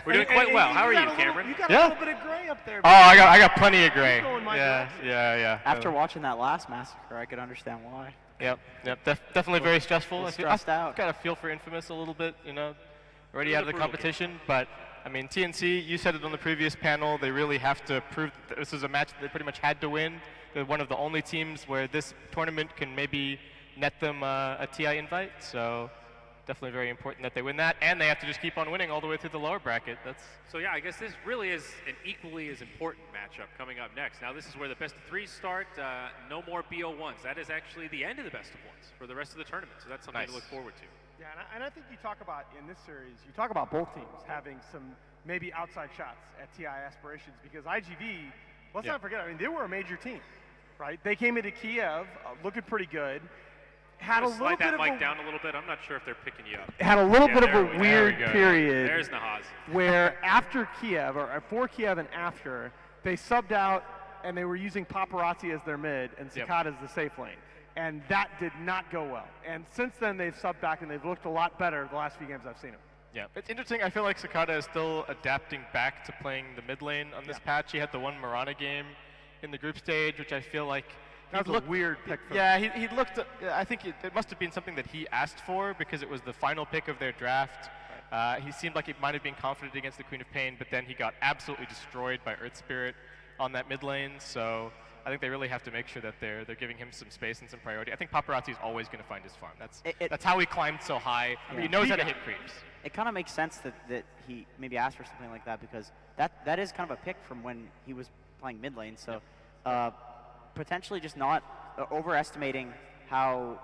We're doing quite well. How are you, Cameron? You got a little bit of gray up there. Oh, I got plenty of gray. Yeah. After watching that last massacre, I could understand why. Yep. Definitely very stressful. Stressed out. I've got a feel for Infamous a little bit, already out of the competition. But, I mean, TNC, you said it on the previous panel, they really have to prove that this is a match that they pretty much had to win. They're one of the only teams where this tournament can maybe net them a TI invite. So definitely very important that they win that. And they have to just keep on winning all the way through the lower bracket. So, yeah, I guess this really is an equally as important matchup coming up next. Now, this is where the best of 3 start. No more BO1s. That is actually the end of the best of 1s for the rest of the tournament. So that's something to look forward to. Yeah, and I think you talk about, in this series, you talk about both teams having some maybe outside shots at TI aspirations, because IGV, let's not forget, I mean, they were a major team, right? They came into Kiev looking pretty good. Had a little slide bit that of mic down a little bit. I'm not sure if they're picking you up. Had a little bit of a weird period. There's Nahaz. Where after Kiev, or for Kiev and after, they subbed out and they were using Paparazzi as their mid and Cicada as the safe lane. And that did not go well. And since then, they've subbed back and they've looked a lot better the last few games I've seen them. Yeah, it's interesting. I feel like Cicada is still adapting back to playing the mid lane on this patch. He had the one Mirana game in the group stage, which I feel like that was a weird pick for him. He looked. I think it must have been something that he asked for because it was the final pick of their draft. Right. He seemed like he might have been confident against the Queen of Pain, but then he got absolutely destroyed by Earth Spirit on that mid lane. So I think they really have to make sure that they're giving him some space and some priority. I think Paparazzi is always going to find his farm. That's how he climbed so high. Yeah. He knows how to hit creeps. It kind of makes sense that he maybe asked for something like that, because that is kind of a pick from when he was playing mid lane. So potentially just not overestimating how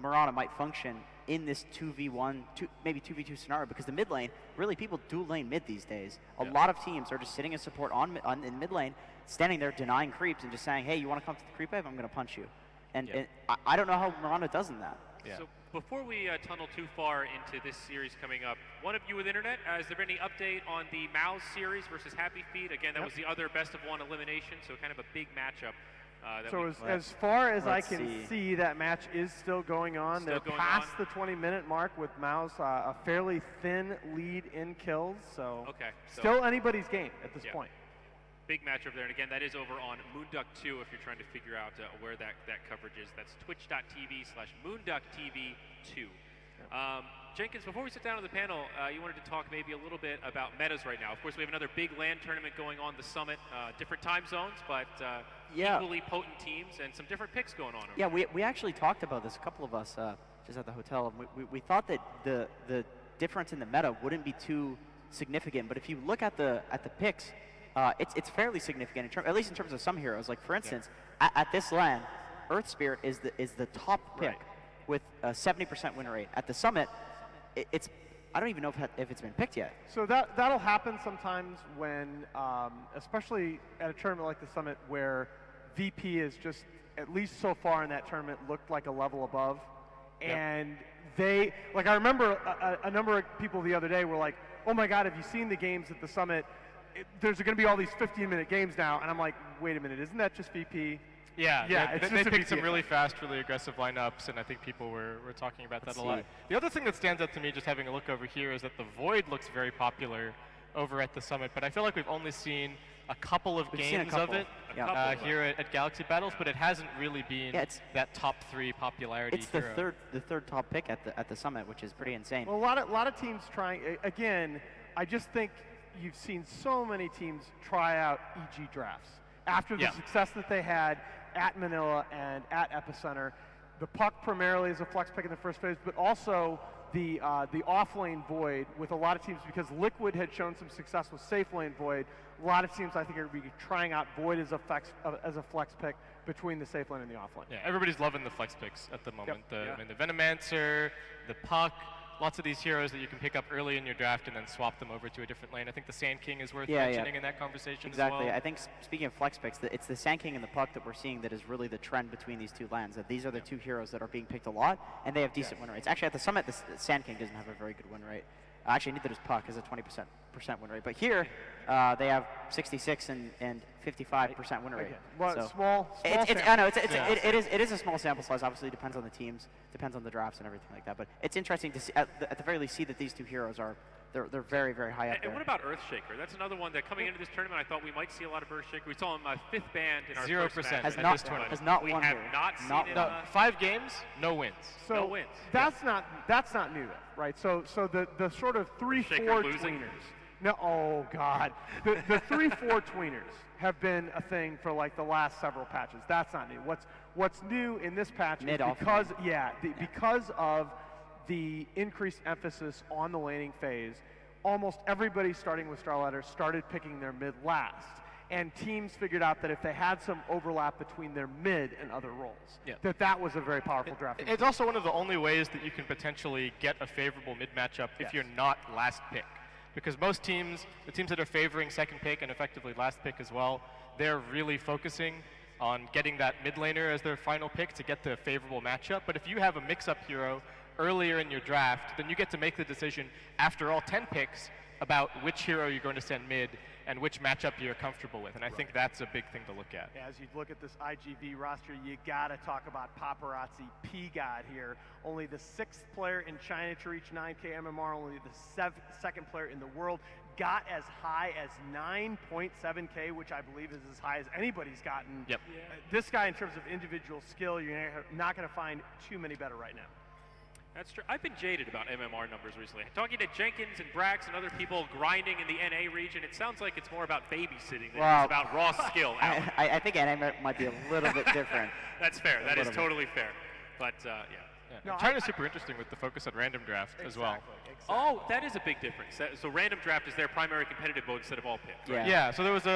Mirana might function in this 2v1, maybe 2v2 scenario, because the mid lane, really people dual lane mid these days. A lot of teams are just sitting in support in mid lane, standing there denying creeps and just saying, hey, you want to come to the creep wave? I'm going to punch you. And I don't know how Mirana does in that. Yeah. So before we tunnel too far into this series coming up, one of you with internet, has there been any update on the Mouz series versus HappyFeet? Again, that was the other best of 1 elimination, so kind of a big matchup. So as far as I can see, that match is still going on. They're past the 20-minute mark with Mouz, a fairly thin lead in kills. So still anybody's game at this point. Big matchup there, and again, that is over on Moonduck 2 if you're trying to figure out where that coverage is. That's twitch.tv/MoonduckTV2. Jenkins, before we sit down on the panel, you wanted to talk maybe a little bit about metas right now. Of course, we have another big LAN tournament going on, the Summit, different time zones, but equally potent teams and some different picks going on. Yeah, we actually talked about this, a couple of us, just at the hotel. We thought that the difference in the meta wouldn't be too significant, but if you look at the picks, it's fairly significant, at least in terms of some heroes. Like, for instance, at this LAN, Earth Spirit is the top pick with a 70% win rate. At the Summit, I don't even know if it's been picked yet. So that'll happen sometimes when, especially at a tournament like the Summit, where VP is just, at least so far in that tournament, looked like a level above. And they, like, I remember a number of people the other day were like, oh my God, have you seen the games at the Summit? There's going to be all these 15-minute games now. And I'm like, wait a minute, isn't that just VP? Yeah, they picked some really fast, really aggressive lineups, and I think people were talking about that a lot. The other thing that stands out to me, just having a look over here, is that the Void looks very popular over at the Summit, but I feel like we've only seen a couple of games of it here at Galaxy Battles, but it hasn't really been that top 3 popularity. It's the third top pick at the Summit, which is pretty insane. Well, a lot of teams trying. Again, I just think you've seen so many teams try out EG drafts after the success that they had at Manila and at Epicenter. The Puck primarily is a flex pick in the first phase, but also the off-lane Void with a lot of teams, because Liquid had shown some success with safe lane Void. A lot of teams, I think, are going to be trying out Void as a flex pick between the safe lane and the off-lane. Yeah, everybody's loving the flex picks at the moment. I mean, the Venomancer, the Puck, lots of these heroes that you can pick up early in your draft and then swap them over to a different lane. I think the Sand King is worth mentioning in that conversation as well. Exactly. I think, speaking of flex picks, it's the Sand King and the Puck that we're seeing that is really the trend between these two lands. That these are the two heroes that are being picked a lot, and they have decent win rates. Actually, at the Summit, the Sand King doesn't have a very good win rate. Actually, neither does Puck, has a 20% win rate. But here, they have 66 and 55% win rate. Well, so small I know it is a small sample size. Obviously, depends on the teams, depends on the drafts and everything like that. But it's interesting to see, at the very least, see that these two heroes are they're very, very high up there. And what about Earthshaker? That's another one that coming into this tournament, I thought we might see a lot of Earthshaker. We saw him 5th banned in our 0% first match. Has at not- this tournament. has not we won have here. not seen Not him. won. 5 games, no wins. So no wins. That's not new, right? So the sort of 3-4 Shaker losing? tweeners. No, oh God, the 3-4 tweeners have been a thing for like the last several patches. That's not new. What's new in this patch is because because of the increased emphasis on the laning phase, almost everybody starting with Starlighters started picking their mid last. And teams figured out that if they had some overlap between their mid and other roles, that was a very powerful draft. It's also one of the only ways that you can potentially get a favorable mid matchup if you're not last pick. Because most teams, the teams that are favoring second pick and effectively last pick as well, they're really focusing on getting that mid laner as their final pick to get the favorable matchup. But if you have a mix-up hero earlier in your draft, then you get to make the decision after all 10 picks about which hero you're going to send mid and which matchup you're comfortable with. And I think that's a big thing to look at. As you look at this IGV roster, you gotta talk about Paparazzi P-God here. Only the 6th player in China to reach 9K MMR, only the 2nd player in the world. Got as high as 9.7K, which I believe is as high as anybody's gotten. Yep. This guy, in terms of individual skill, you're not gonna find too many better right now. That's true. I've been jaded about MMR numbers recently. Talking to Jenkins and Brax and other people grinding in the NA region, it sounds like it's more about babysitting than it's about raw skill. I think NA might be a little bit different. That's fair. That is totally fair. But, yeah. No, China's super interesting with the focus on random draft as well. Exactly. Oh, that is a big difference. So random draft is their primary competitive mode instead of all pick. Right? Yeah. So there was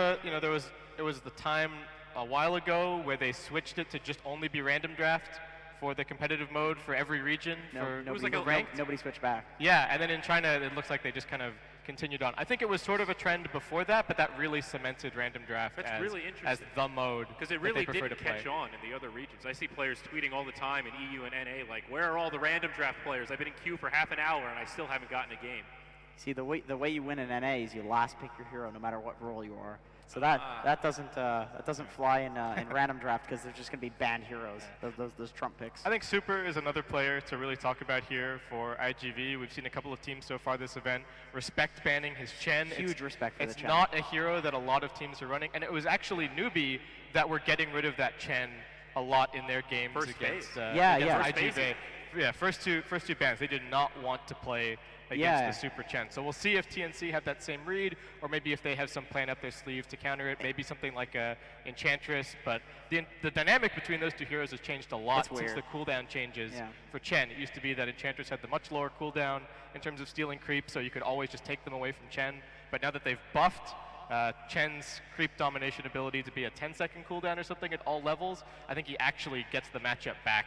it was the time a while ago where they switched it to just only be random draft for the competitive mode for every region. Nobody switched back. Yeah, and then in China, it looks like they just kind of continued on. I think it was sort of a trend before that, but that really cemented random draft as the mode. Because it really didn't catch on in the other regions. I see players tweeting all the time in EU and NA like, where are all the random draft players? I've been in queue for half an hour and I still haven't gotten a game. See, the way you win in NA is you last pick your hero no matter what role you are. So that doesn't fly in random draft because there's just going to be banned heroes, those trump picks. I think Super is another player to really talk about here for IGV. We've seen a couple of teams so far this event respect banning his Chen. Huge respect for the Chen. It's not a hero that a lot of teams are running, and it was actually Newbie that were getting rid of that Chen a lot in their games against IGV. Yeah, first two bans. They did not want to play against the Super Chen. So we'll see if TNC have that same read, or maybe if they have some plan up their sleeve to counter it, maybe something like a Enchantress. But the dynamic between those two heroes has changed a lot since the cooldown changes for Chen. It used to be that Enchantress had the much lower cooldown in terms of stealing creep, so you could always just take them away from Chen. But now that they've buffed Chen's creep domination ability to be a 10-second cooldown or something at all levels, I think he actually gets the matchup back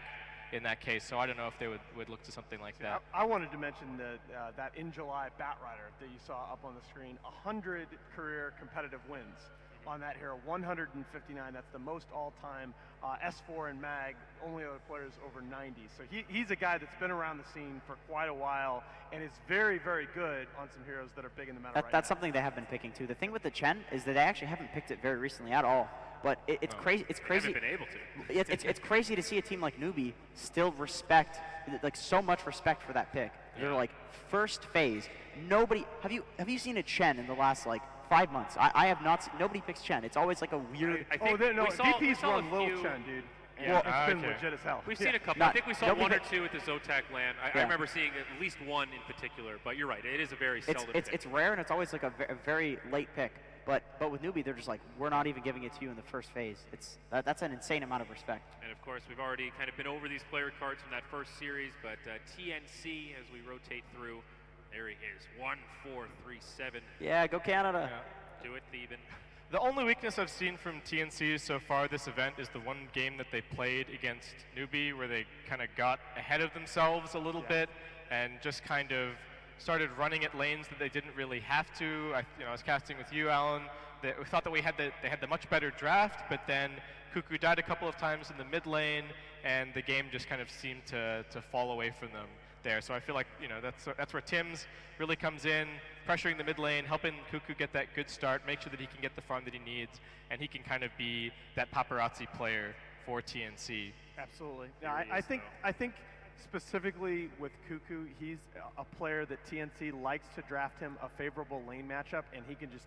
in that case. So I don't know if they would look to something like that. I wanted to mention that in July Batrider that you saw up on the screen, 100 career competitive wins on that hero, 159. That's the most all-time. S4 and Mag, only other players over 90. So he's a guy that's been around the scene for quite a while and is very, very good on some heroes that are big in the meta right now. That's something they have been picking too. The thing with the Chen is that they actually haven't picked it very recently at all. But it's crazy. It's crazy. They haven't been able to. It's crazy to see a team like Newbie still respect, like so much respect for that pick. They're like first phase. Nobody have you seen a Chen in the last like 5 months? I have not. Nobody picks Chen. It's always like a weird. I think VP's saw run Lil Chen, dude. Yeah. Well, it's been legit as hell. We've seen a couple. I think we saw one or two at the Zotac LAN. I remember seeing at least one in particular. But you're right. It is a very seldom pick. It's rare, and it's always like a very late pick. But with Newbie, they're just like, we're not even giving it to you in the first phase. That's an insane amount of respect. And of course, we've already kind of been over these player cards from that first series, but TNC, as we rotate through, there he is, 1, 4, 3, 7. Yeah, go Canada. Yeah. Do it, Theban. The only weakness I've seen from TNC so far this event is the one game that they played against Newbie, where they kind of got ahead of themselves a little bit and just kind of started running at lanes that they didn't really have to. I was casting with you, Alan. We thought that they had the much better draft, but then Cuckoo died a couple of times in the mid lane, and the game just kind of seemed to fall away from them there. So I feel like that's where Tim's really comes in, pressuring the mid lane, helping Cuckoo get that good start, make sure that he can get the farm that he needs, and he can kind of be that paparazzi player for TNC. Absolutely. Yeah, I think specifically with Cuckoo, he's a player that TNC likes to draft him a favorable lane matchup, and he can just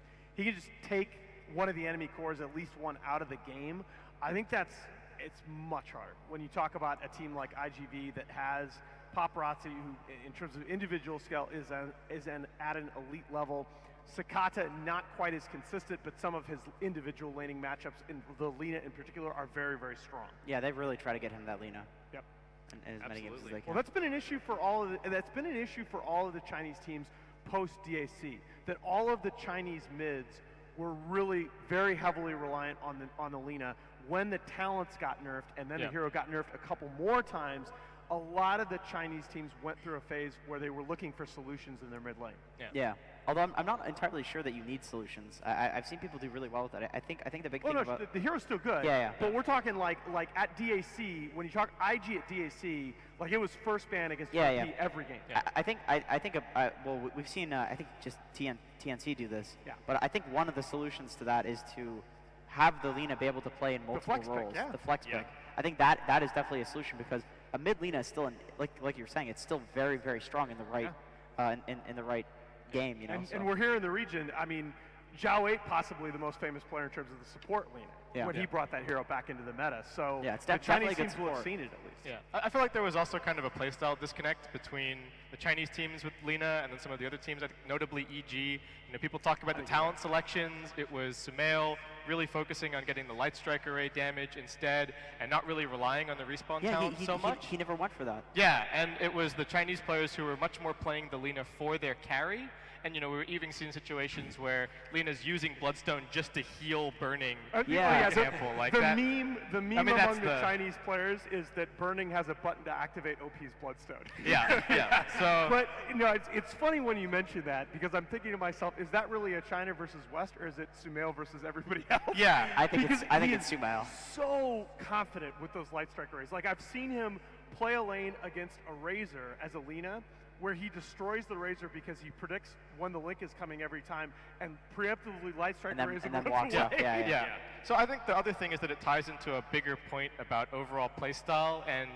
take one of the enemy cores, at least one, out of the game. I think it's much harder when you talk about a team like IGV that has Paparazzi, who in terms of individual skill is at an elite level. Sakata, not quite as consistent, but some of his individual laning matchups, in the Lina in particular, are very, very strong. Yeah, they really try to get him that Lina. Yep. And as many games as they can. Well, that's been an issue for all of the Chinese teams post DAC. That all of the Chinese mids were really very heavily reliant on the Lina. When the talents got nerfed, and then the hero got nerfed a couple more times, a lot of the Chinese teams went through a phase where they were looking for solutions in their mid lane. Yeah. Although I'm not entirely sure that you need solutions. I've seen people do really well with that. I think the big thing about the hero's still good. Yeah. But we're talking like at DAC, when you talk IG at DAC, like it was first ban against RP every game. Yeah. I think well, we've seen I think just TNC do this. Yeah. But I think one of the solutions to that is to have the Lina be able to play in multiple roles. The flex pick. I think that is definitely a solution, because a mid Lina is still, like you were saying, it's still very, very strong in the right in the right game. You know. And we're here in the region. I mean, Zhao 8 possibly the most famous player in terms of the support Lina when he brought that hero back into the meta. So it's the definitely Chinese teams will have seen it at least. Yeah, I feel like there was also kind of a playstyle disconnect between the Chinese teams with Lina and then some of the other teams, I think notably EG. You know, people talk about the talent selections. It was Sumail really focusing on getting the light strike array damage instead, and not really relying on the respawn talent so much. He never went for that. Yeah, and it was the Chinese players who were much more playing the Lina for their carry. And you know, we were even seeing situations where Lina's using Bloodstone just to heal Burning. For example, like the that. meme among the Chinese players is that Burning has a button to activate OP's Bloodstone. Yeah. So, but you know, it's funny when you mention that, because I'm thinking to myself, is that really a China versus West, or is it Sumail versus everybody else? Yeah, I think it's Sumail. So confident with those light strike arrays. Like, I've seen him play a lane against a Razor as a Lina, where he destroys the Razor because he predicts when the link is coming every time, and preemptively light strike the Razor and then walks up. Yeah. So I think the other thing is that it ties into a bigger point about overall playstyle, and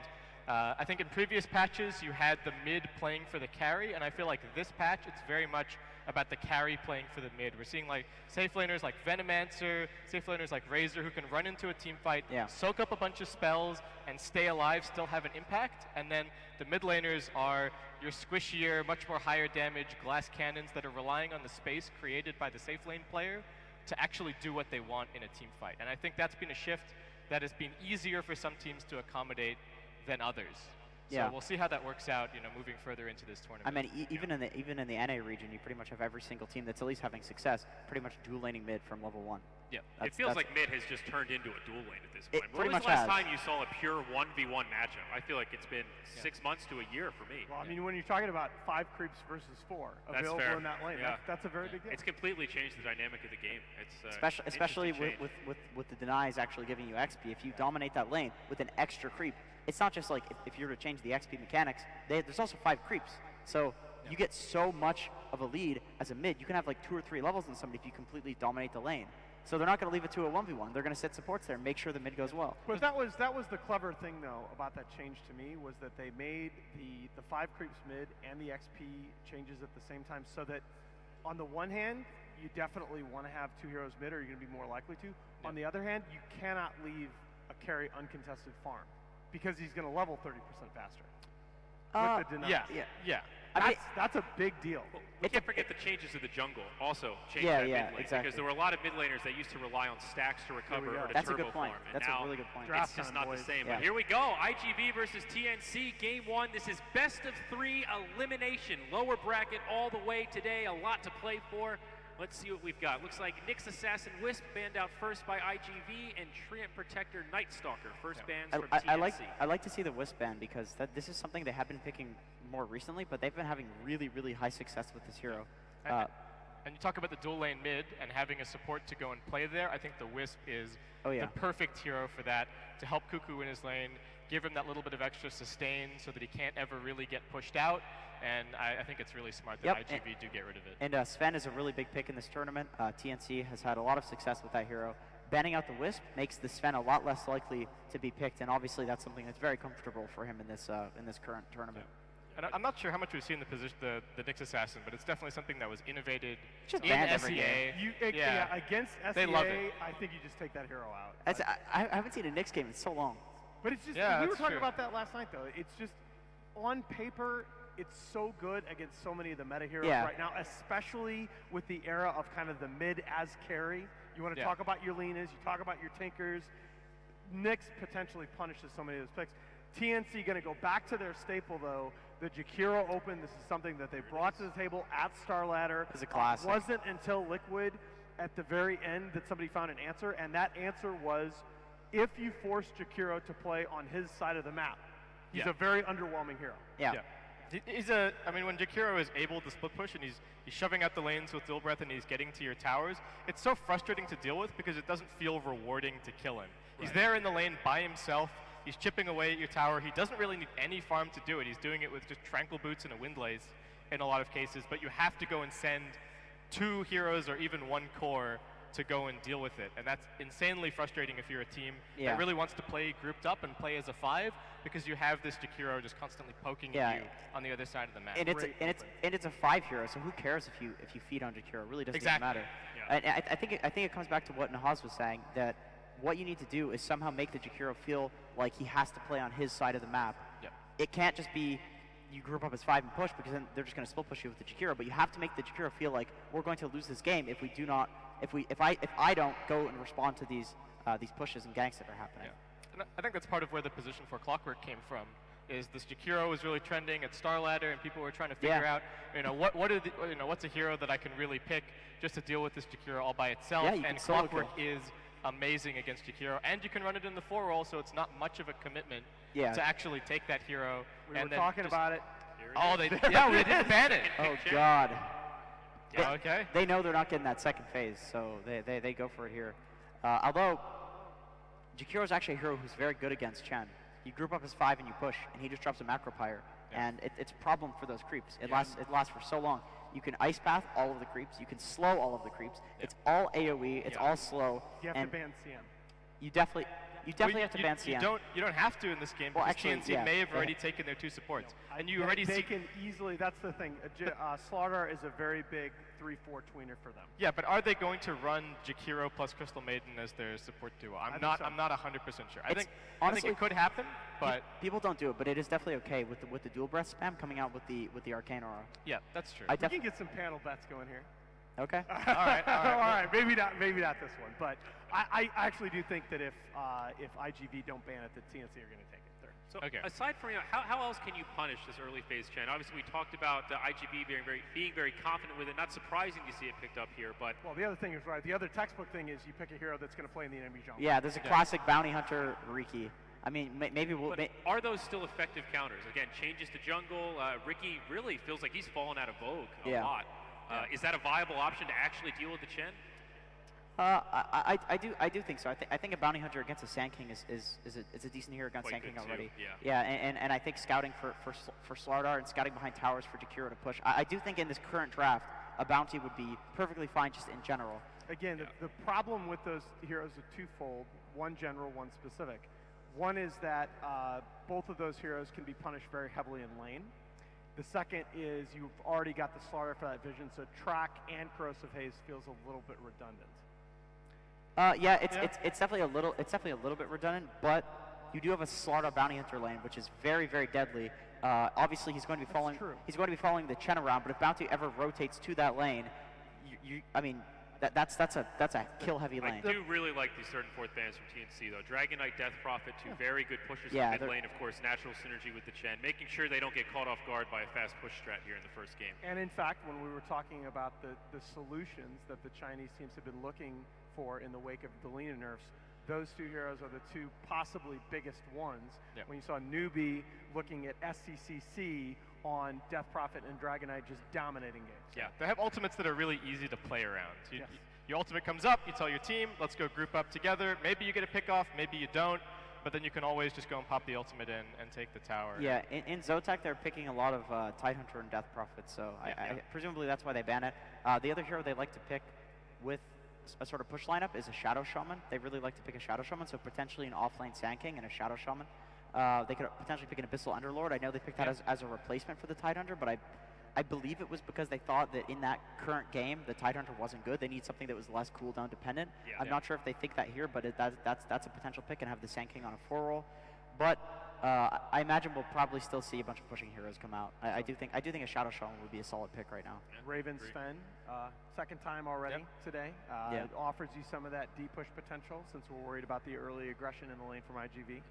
I think in previous patches you had the mid playing for the carry, and I feel like this patch it's very much about the carry playing for the mid. We're seeing like safe laners like Venomancer, safe laners like Razor, who can run into a team fight, soak up a bunch of spells, and stay alive, still have an impact. And then the mid laners are your squishier, much more higher damage glass cannons that are relying on the space created by the safe lane player to actually do what they want in a team fight. And I think that's been a shift that has been easier for some teams to accommodate than others. So we'll see how that works out, you know, moving further into this tournament. I mean, even in the NA region, you pretty much have every single team that's at least having success, pretty much dual laning mid from level 1. Yeah, it feels like mid has just turned into a dual lane at this point. When was the last time you saw a pure 1v1 matchup? I feel like it's been 6 months to a year for me. Well, I mean, when you're talking about 5 creeps versus 4 available in that lane, that's a very big deal. It's completely changed the dynamic of the game. It's especially with the denies actually giving you XP. If you dominate that lane with an extra creep, it's not just like if you were to change the XP mechanics, there's also 5 creeps. So you get so much of a lead as a mid. You can have like 2 or 3 levels on somebody if you completely dominate the lane. So they're not going to leave it to a 1v1. They're going to set supports there and make sure the mid goes well. But that was the clever thing, though, about that change to me, was that they made the 5 creeps mid and the XP changes at the same time, so that on the one hand, you definitely want to have 2 heroes mid, or you're going to be more likely to. On the other hand, you cannot leave a carry uncontested farm, because he's going to level 30% faster. With the deny. Yeah. That's a big deal. Well, we can't forget the changes to the jungle also changed that mid lane, exactly. because there were a lot of mid laners that used to rely on stacks to recover or to That's turbo a good point. farm. And That's now a really good point. It's just not the same. But here we go. IGV versus TNC, game 1. This is best of 3 elimination. Lower bracket all the way today. A lot to play for. Let's see what we've got. Looks like Nyx Assassin Wisp banned out first by IGV, and Treant Protector Night Stalker first bans from TNC. I like to see the Wisp ban, because this is something they have been picking more recently, but they've been having really, really high success with this hero. And you talk about the dual lane mid and having a support to go and play there. I think the Wisp is the perfect hero for that, to help Cuckoo in his lane, give him that little bit of extra sustain so that he can't ever really get pushed out. And I think it's really smart that IGV do get rid of it. And Sven is a really big pick in this tournament. TNC has had a lot of success with that hero, banning out the Wisp makes the Sven a lot less likely to be picked, and obviously that's something that's very comfortable for him in this current tournament. And I'm not sure how much we've seen the Nyx Assassin, but it's definitely something that was innovated Just in banned every SEA. game. Against SEA, They love it. I think you just take that hero out. I haven't seen a Nyx game in so long. But it's just, Yeah, we were that's talking true. about that last night, though. It's just, on paper, it's so good against so many of the meta heroes Yeah. right now, especially with the era of kind of the mid as carry. You want to Yeah. talk about your Lenas, you talk about your Tinkers. Nyx potentially punishes so many of those picks. TNC going to go back to their staple, though. The Jakiro Open, this is something that they brought to the table at Star Ladder. It's a classic. It wasn't until Liquid at the very end that somebody found an answer, and that answer was if you force Jakiro to play on his side of the map. He's Yeah. a very underwhelming hero. Yeah. I mean, when Jakiro is able to split push and he's shoving out the lanes with Dual Breath and he's getting to your towers, it's so frustrating to deal with because it doesn't feel rewarding to kill him. He's there in the lane by himself. He's chipping away at your tower. He doesn't really need any farm to do it. He's doing it with just Tranquil Boots and a Windlace in a lot of cases, but you have to go and send 2 heroes or even 1 core to go and deal with it. And that's insanely frustrating if you're a team that really wants to play grouped up and play as a 5 because you have this Jakiro just constantly poking at you on the other side of the map. And it's a 5 hero, so who cares if you feed on Jakiro? It really doesn't even matter. Yeah. And I think it comes back to what Nahaz was saying, that what you need to do is somehow make the Jakiro feel like he has to play on his side of the map. Yeah. It can't just be you group up as 5 and push, because then they're just going to split push you with the Jakiro. But you have to make the Jakiro feel like we're going to lose this game if we do not, if I don't go and respond to these pushes and ganks that are happening. Yeah. And I think that's part of where the position for Clockwork came from. Is this Jakiro was really trending at Star Ladder, and people were trying to figure out, what's a hero that I can really pick just to deal with this Jakiro all by itself. Yeah, you and can solo Clockwork kill. is amazing against Jakiro, and you can run it in the 4 roll, so it's not much of a commitment Yeah. to actually take that hero. We and were then talking just- about it. Oh, they didn't ban it. Oh God. Yeah, okay. They know they're not getting that second phase, so they go for it here. Although Jakiro is actually a hero who's very good against Chen. You group up as 5 and you push, and he just drops a macro pyre, and it's a problem for those creeps. It lasts for so long. You can ice path all of the creeps. You can slow all of the creeps. It's all AOE. It's all slow. You have and to ban CM. You definitely have to ban CM. You don't have to in this game, Well, because actually, TNC yeah. may have already taken their 2 supports. And you They- already they see... can easily. That's the thing. Slaughter is a very big 3-4 tweener for them. Yeah, but are they going to run Jakiro plus Crystal Maiden as their support duo? I'm not 100% sure. I think honestly, it could happen, but people don't do it, but it is definitely okay with the dual breath spam coming out with the Arcane Aura. yeah, that's true. I We def- can get some panel bets going here. okay. all right. All right. Maybe not this one, but I actually do think that if IGV don't ban it, the TNC are going to take it. So Okay. aside from, how else can you punish this early phase Chen? Obviously, we talked about IGV being very confident with it. Not surprising to see it picked up here, but Well, the other thing is right. The other textbook thing is you pick a hero that's going to play in the enemy jungle. Yeah, there's a classic bounty hunter Riki. I mean, maybe we'll. But are those still effective counters? Again, changes to jungle. Ricky really feels like he's fallen out of vogue a lot. Is that a viable option to actually deal with the Chen? I do think so. I think a bounty hunter against a Sand King is a decent hero against Quite Sand King good too, already. yeah. And I think scouting for Slardar and scouting behind towers for Jakiro to push. I do think in this current draft, a bounty would be perfectly fine just in general. Again, the problem with those heroes are twofold. One general, one specific. One is that both of those heroes can be punished very heavily in lane. The second is you've already got the Slaughter for that vision, so track and Corrosive Haze feels a little bit redundant. It's definitely a little bit redundant, but you do have a Slaughter bounty hunter lane, which is very, very deadly. Obviously, he's going to be following. true. He's going to be following the Chen around, but if bounty ever rotates to that lane, that's a kill heavy I lane. do really like these third and fourth bans from TNC, though. Dragon Knight, Death Prophet, 2 very good pushes Yeah, in mid they're- lane. Of course, natural synergy with the Chen, making sure they don't get caught off guard by a fast push strat here in the first game. And in fact, when we were talking about the solutions that the Chinese teams have been looking for in the wake of the Lina nerfs, those 2 heroes are the 2 possibly biggest ones. Yep. When you saw Newbie looking at SCCC on Death Prophet and Dragon Knight just dominating games. Yeah, they have ultimates that are really easy to play around. Yes. Your ultimate comes up, you tell your team, let's go group up together. Maybe you get a pick off, maybe you don't, but then you can always just go and pop the ultimate in and take the tower. Yeah, in Zotac they're picking a lot of Tidehunter and Death Prophet, so I presumably that's why they ban it. The other hero they like to pick with a sort of push lineup is a Shadow Shaman. They really like to pick a Shadow Shaman, so potentially an offlane Sand King and a Shadow Shaman. They could potentially pick an Abyssal Underlord. I know they picked that as a replacement for the Tidehunter, but I believe it was because they thought that in that current game, the Tidehunter wasn't good. They need something that was less cooldown dependent. I'm not sure if they think that here, but that's a potential pick, and have the Sand King on a 4-roll. But I imagine we'll probably still see a bunch of pushing heroes come out. I do think a Shadow Shaman would be a solid pick right now. Raven Sven, second time already today. It offers you some of that deep push potential since we're worried about the early aggression in the lane from IGV.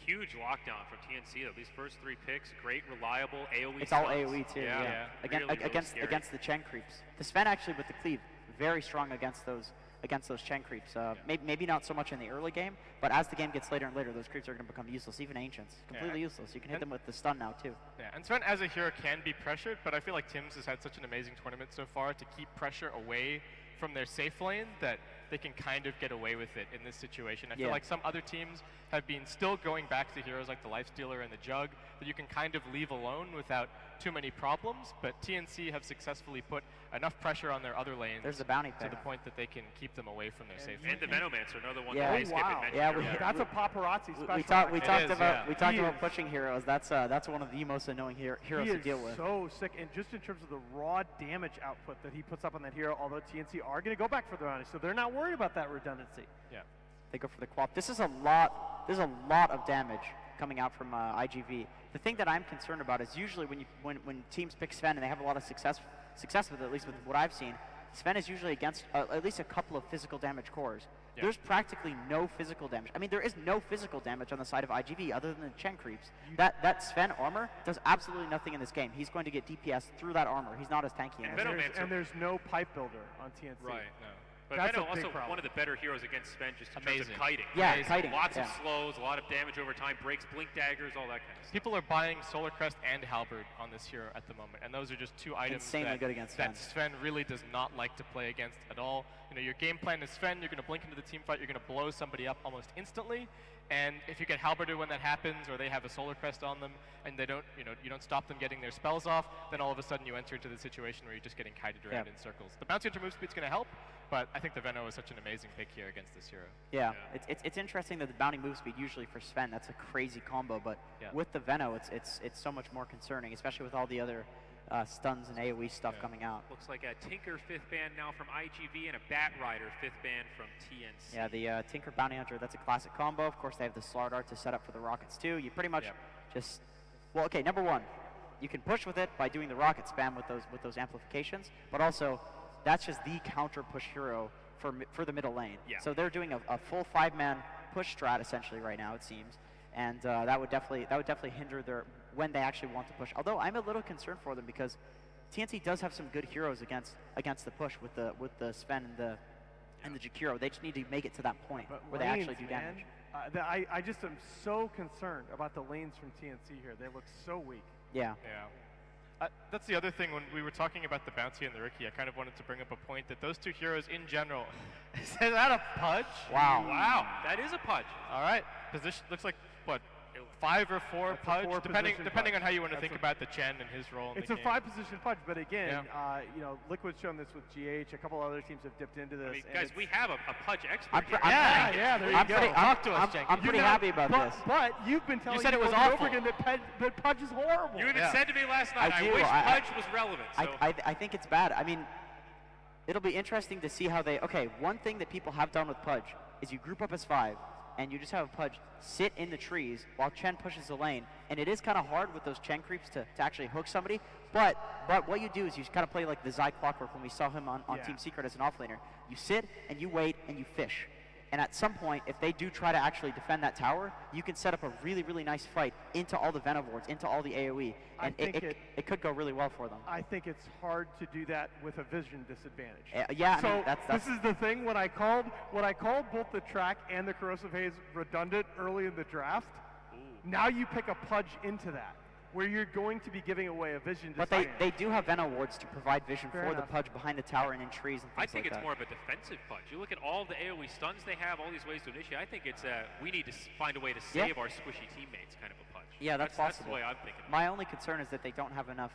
Huge lockdown from TNC though. These first 3 picks, great, reliable AoE. It's all AoE too. Yeah. Really, against the Chen creeps. The Sven actually with the cleave, very strong against those Chen creeps. Maybe not so much in the early game, but as the game gets later and later, those creeps are going to become useless. Even Ancients, completely useless. You can hit them with the stun now too. Yeah, and Sven as a hero can be pressured, but I feel like Tim's has had such an amazing tournament so far to keep pressure away from their safe lane that they can kind of get away with it in this situation. I feel like some other teams have been still going back to heroes like the Lifestealer and the Jug that you can kind of leave alone without too many problems, but TNC have successfully put enough pressure on their other lanes There's the bounty to the point that they can keep them away from their safe lane. And the Venomancer, another one Yeah. that they skip and mention. Yeah, That's a paparazzi special. We talked about He is- pushing heroes. That's one of the most annoying heroes to deal with. He is so sick, and just in terms of the raw damage output that he puts up on that hero, although TNC are going to go back for the bounty, so they're not worried about that redundancy. Yeah. They go for the quap. This is a lot. There's a lot of damage coming out from IGV. The thing that I'm concerned about is usually when teams pick Sven and they have a lot of success with it, at least with what I've seen, Sven is usually against at least a couple of physical damage cores. Yeah. There's practically no physical damage. I mean, there is no physical damage on the side of IGV other than the Chen creeps. That Sven armor does absolutely nothing in this game. He's going to get DPS through that armor. He's not as tanky. And there's no pipe builder on TNC. Right. No. But That's Veno a big also problem. one of the better heroes against Sven just in terms Amazing. of kiting. Yeah, Amazing. kiting, Lots of yeah. slows, a lot of damage over time, breaks, blink daggers, all that kind of stuff. People are buying Solar Crest and Halberd on this hero at the moment, and those are just 2 items Insanely good against that Sven really does not like to play against at all. You know, your game plan is Sven, you're going to blink into the team fight, you're going to blow somebody up almost instantly, and if you get Halberder when that happens, or they have a Solar Crest on them, and they don't, you don't stop them getting their spells off, then all of a sudden you enter into the situation where you're just getting kited around in circles. The Bouncy Hunter move speed's going to help, but I think the Veno is such an amazing pick here against this hero. Yeah. It's interesting that the bounty move speed usually for Sven, that's a crazy combo, but with the Veno, it's so much more concerning, especially with all the other stuns and AoE stuff coming out. Looks like a Tinker 5th ban now from IGV and a Bat Rider 5th ban from TNC. Yeah, the Tinker Bounty Hunter, that's a classic combo. Of course, they have the Slard Art to set up for the Rockets too. You pretty much just, well, okay, number one, you can push with it by doing the Rocket spam with those amplifications, but also that's just the counter push hero for the middle lane. Yeah. So they're doing a full 5-man push strat essentially right now, it seems, and that would definitely hinder when they actually want to push. Although I'm a little concerned for them because TNC does have some good heroes against the push with the Sven and the Jakiro. They just need to make it to that point where they actually do damage. I just am so concerned about the lanes from TNC here. They look so weak. Yeah. That's the other thing, when we were talking about the Bounty and the Rookie, I kind of wanted to bring up a point that those 2 heroes in general, is that a pudge? Wow, that is a pudge. All right, position looks like, what, 5 or 4 pudge, depending on how you want to think about the Chen and his role in it's the a game. 5-position pudge, but again, Liquid's shown this with GH. A couple other teams have dipped into this. I mean, guys, we have a pudge expert here. There you go. Talk to us, Jenkins. I'm pretty happy about this. But you've been telling said me it was over and awful. over again that pudge is horrible. You even said to me last night, I do. wish pudge was relevant. So. I think it's bad. I mean, it'll be interesting to see how they. Okay, one thing that people have done with pudge is you group up as 5, and you just have a pudge sit in the trees while Chen pushes the lane, and it is kind of hard with those Chen creeps to actually hook somebody. But what you do is you kind of play like the Zai Clockwork when we saw him on Team Secret as an offlaner. You sit and you wait and you fish. And at some point, if they do try to actually defend that tower, you can set up a really, really nice fight into all the Venovords, into all the AoE, and it could go really well for them. I think it's hard to do that with a vision disadvantage. I mean, that's this is the thing. When I called both the track and the corrosive haze redundant early in the draft, now you pick a pudge into that, where you're going to be giving away a vision disadvantage. But they do have Venowards to provide vision Fair for enough. the pudge behind the tower and in trees and things I think like it's that. more of a defensive pudge. You look at all the AoE stuns they have, all these ways to initiate. I think it's we need to find a way to save our squishy teammates kind of a pudge. Yeah, that's possible. That's the way I'm thinking. My only concern is that they don't have enough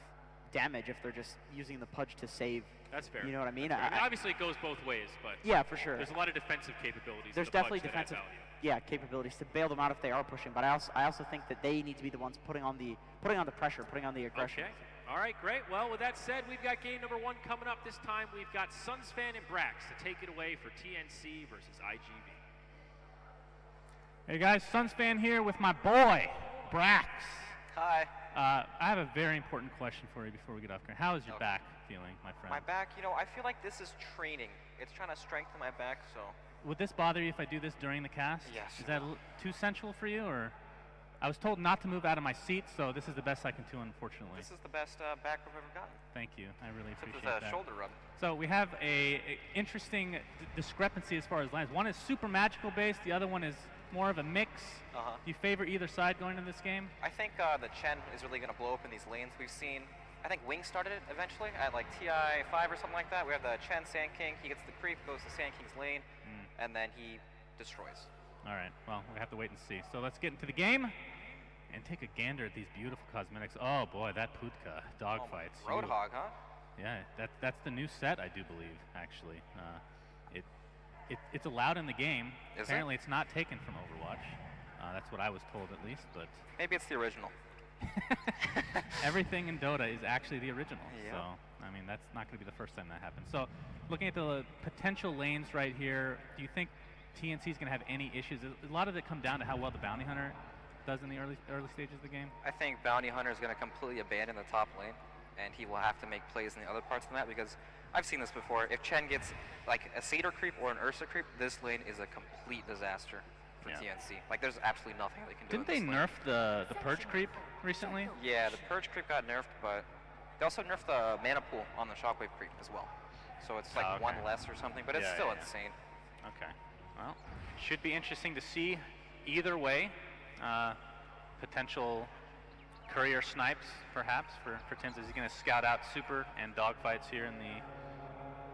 damage if they're just using the Pudge to save. That's fair. You know what I mean? I mean, obviously, it goes both ways, but yeah, for sure. There's a lot of defensive capabilities. There's in the definitely Pudge that add defensive, value. capabilities to bail them out if they are pushing. But I also think that they need to be the ones putting on the pressure, putting on the aggression. Okay. All right, great. Well, with that said, we've got game number 1 coming up. This time, we've got Sunsfan and Brax to take it away for TNC versus IGV. Hey guys, Sunsfan here with my boy, Brax. Hi. I have a very important question for you before we get off camera. How is your back feeling, my friend? My back, I feel like this is training. It's trying to strengthen my back, so. Would this bother you if I do this during the cast? Yes. Is that too sensual for you, or? I was told not to move out of my seat, so this is the best I can do, unfortunately. This is the best back rub I've ever gotten. Thank you. I really Except appreciate with that. a shoulder rub. So we have a interesting discrepancy as far as lines. One is super magical based. The other one is more of a mix. Uh-huh. Do you favor either side going into this game? I think the Chen is really going to blow up in these lanes. We've seen, I think Wing started it eventually at like TI 5 or something like that. We have the Chen Sand King. He gets the creep, goes to Sand King's lane, and then he destroys. All right. Well, we have to wait and see. So let's get into the game and take a gander at these beautiful cosmetics. Oh boy, that Putka dogfights. Roadhog, huh? Yeah, that's the new set, I do believe. Actually, it's allowed in the game. Apparently, it's not taken from Overwatch. That's what I was told, at least. But maybe it's the original. everything in Dota is actually the original. Yeah. So I mean, that's not going to be the first time that happens. So, looking at the potential lanes right here, do you think TNC is going to have any issues? A lot of it come down to how well the Bounty Hunter does in the early stages of the game. I think Bounty Hunter is going to completely abandon the top lane, and he will have to make plays in the other parts of the map, because I've seen this before. If Chen gets like a Satyr creep or an Ursa creep, this lane is a complete disaster for TNC. Like, there's absolutely nothing they can do. Didn't they nerf the Purge creep recently? Yeah, the Purge creep got nerfed, but they also nerfed the mana pool on the Shockwave creep as well. So it's like one less or something, but it's still insane. Okay. Well, should be interesting to see either way. Potential courier snipes, perhaps, for Tims. Is he going to scout out super and dogfights here in the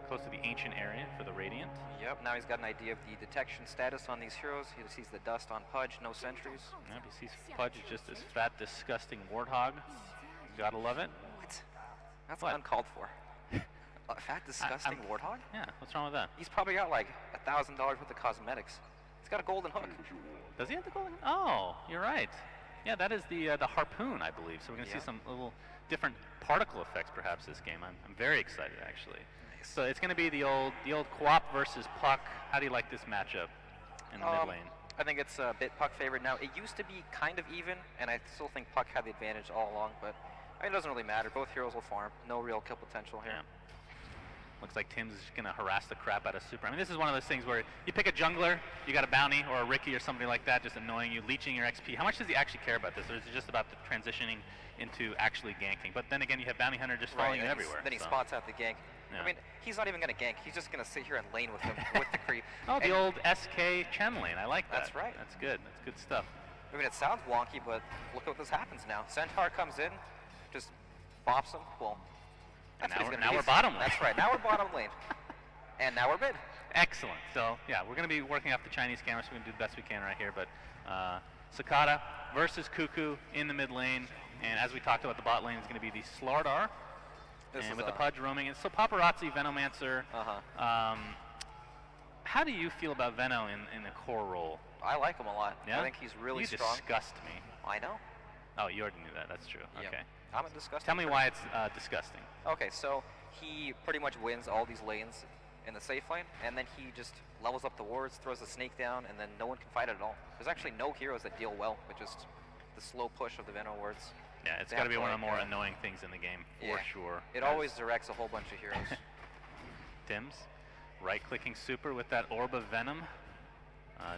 close to the ancient area for the Radiant? Yep, now he's got an idea of the detection status on these heroes. He sees the dust on Pudge, no sentries. Yep, he sees Pudge is just this fat, disgusting warthog. Gotta love it. What? That's uncalled for. A fat, disgusting warthog? Yeah, what's wrong with that? He's probably got like $1,000 worth of cosmetics. He's got a golden hook. Does he have the golden? Oh, you're right. Yeah, that is the harpoon, I believe. So we're going to see some little different particle effects, perhaps, this game. I'm very excited, actually. Nice. So it's going to be the old Quap versus Puck. How do you like this matchup in the mid lane? I think it's a bit Puck favored now. It used to be kind of even, and I still think Puck had the advantage all along, but I mean, it doesn't really matter. Both heroes will farm. No real kill potential here. Yeah. Looks like Tim's is going to harass the crap out of Super. I mean, this is one of those things where you pick a jungler, you got a bounty or a Ricky or somebody like that just annoying you, leeching your XP. How much does he actually care about this? Or is it just about the transitioning into actually ganking? But then again, you have Bounty Hunter just following you everywhere. Then he spots out the gank. Yeah. I mean, he's not even going to gank. He's just going to sit here and lane with him with the creep. Oh, the old SK Chen lane. I like that. That's right. That's good. That's good stuff. I mean, it sounds wonky, but look what this happens now. Centaur comes in, just bops him. Well, and now we're bottom lane. That's right. Now we're bottom lane. And now we're mid. Excellent. So, yeah, we're going to be working off the Chinese camera, so we're going to do the best we can right here. But Sakata versus Cuckoo in the mid lane. And as we talked about, the bot lane is going to be the Slardar. And with the Pudge roaming. And so Paparazzi, Venomancer. How do you feel about Veno in the core role? I like him a lot. Yeah? I think he's really you strong. You disgust me. I know. Oh, you already knew that. That's true. Yep. Okay. I'm a disgusting Tell me person. why it's disgusting. Okay, so he pretty much wins all these lanes in the safe lane, and then he just levels up the wards, throws the snake down, and then no one can fight it at all. There's actually no heroes that deal well with just the slow push of the Veno wards. Yeah, it's got to be one of the more annoying things in the game, for sure. It always directs a whole bunch of heroes. Tims, right-clicking super with that Orb of Venom.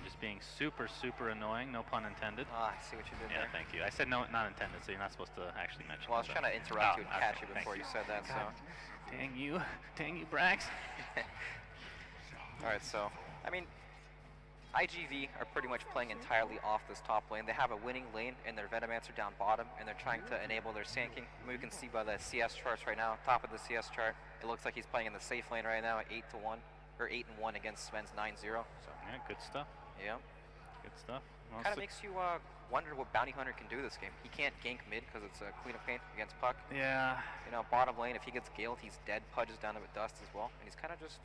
Just being super, super annoying, no pun intended. I see what you did there. Yeah, thank you. I said no, not intended, so you're not supposed to actually mention Well, I was trying to interrupt you and catch you before you said that, so. Dang you, Brax. All right, so, I mean, IGV are pretty much playing entirely off this top lane. They have a winning lane and their Venomancer down bottom, and they're trying to enable their Sand King. I mean, we can see by the CS charts right now, top of the CS chart, it looks like he's playing in the safe lane right now at 8-1, or 8-1 against Sven's 9-0. So. Yeah, good stuff. Yeah. Good stuff. Well, Kind of makes you wonder what Bounty Hunter can do this game. He can't gank mid because it's a Queen of Pain against Puck. Yeah. You know, bottom lane, if he gets Galed, he's dead. Pudge is down there with Dust as well, and he's kind of just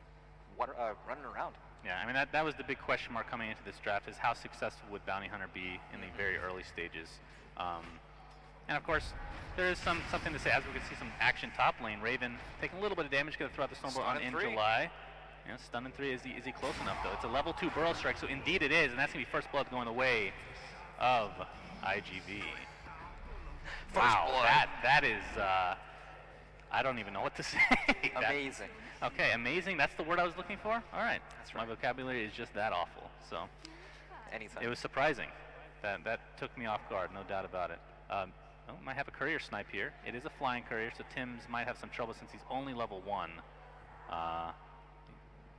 running around. Yeah, I mean, that was the big question mark coming into this draft, is how successful would Bounty Hunter be in the very early stages. And of course, there is something to say, as we can see some action top lane. Raven taking a little bit of damage, going to throw out the Snowball on in July. Yeah, stun in 3. Is he close enough, though? It's a level 2 Burrow Strike, so indeed it is, and that's going to be first blood going the way of IGV. Wow, that is, I don't even know what to say. Amazing. Okay, amazing. That's the word I was looking for? All right. That's right. My vocabulary is just that awful. So Anytime. it was surprising. That took me off guard, no doubt about it. Might have a courier snipe here. It is a flying courier, so Tim's might have some trouble since he's only level 1.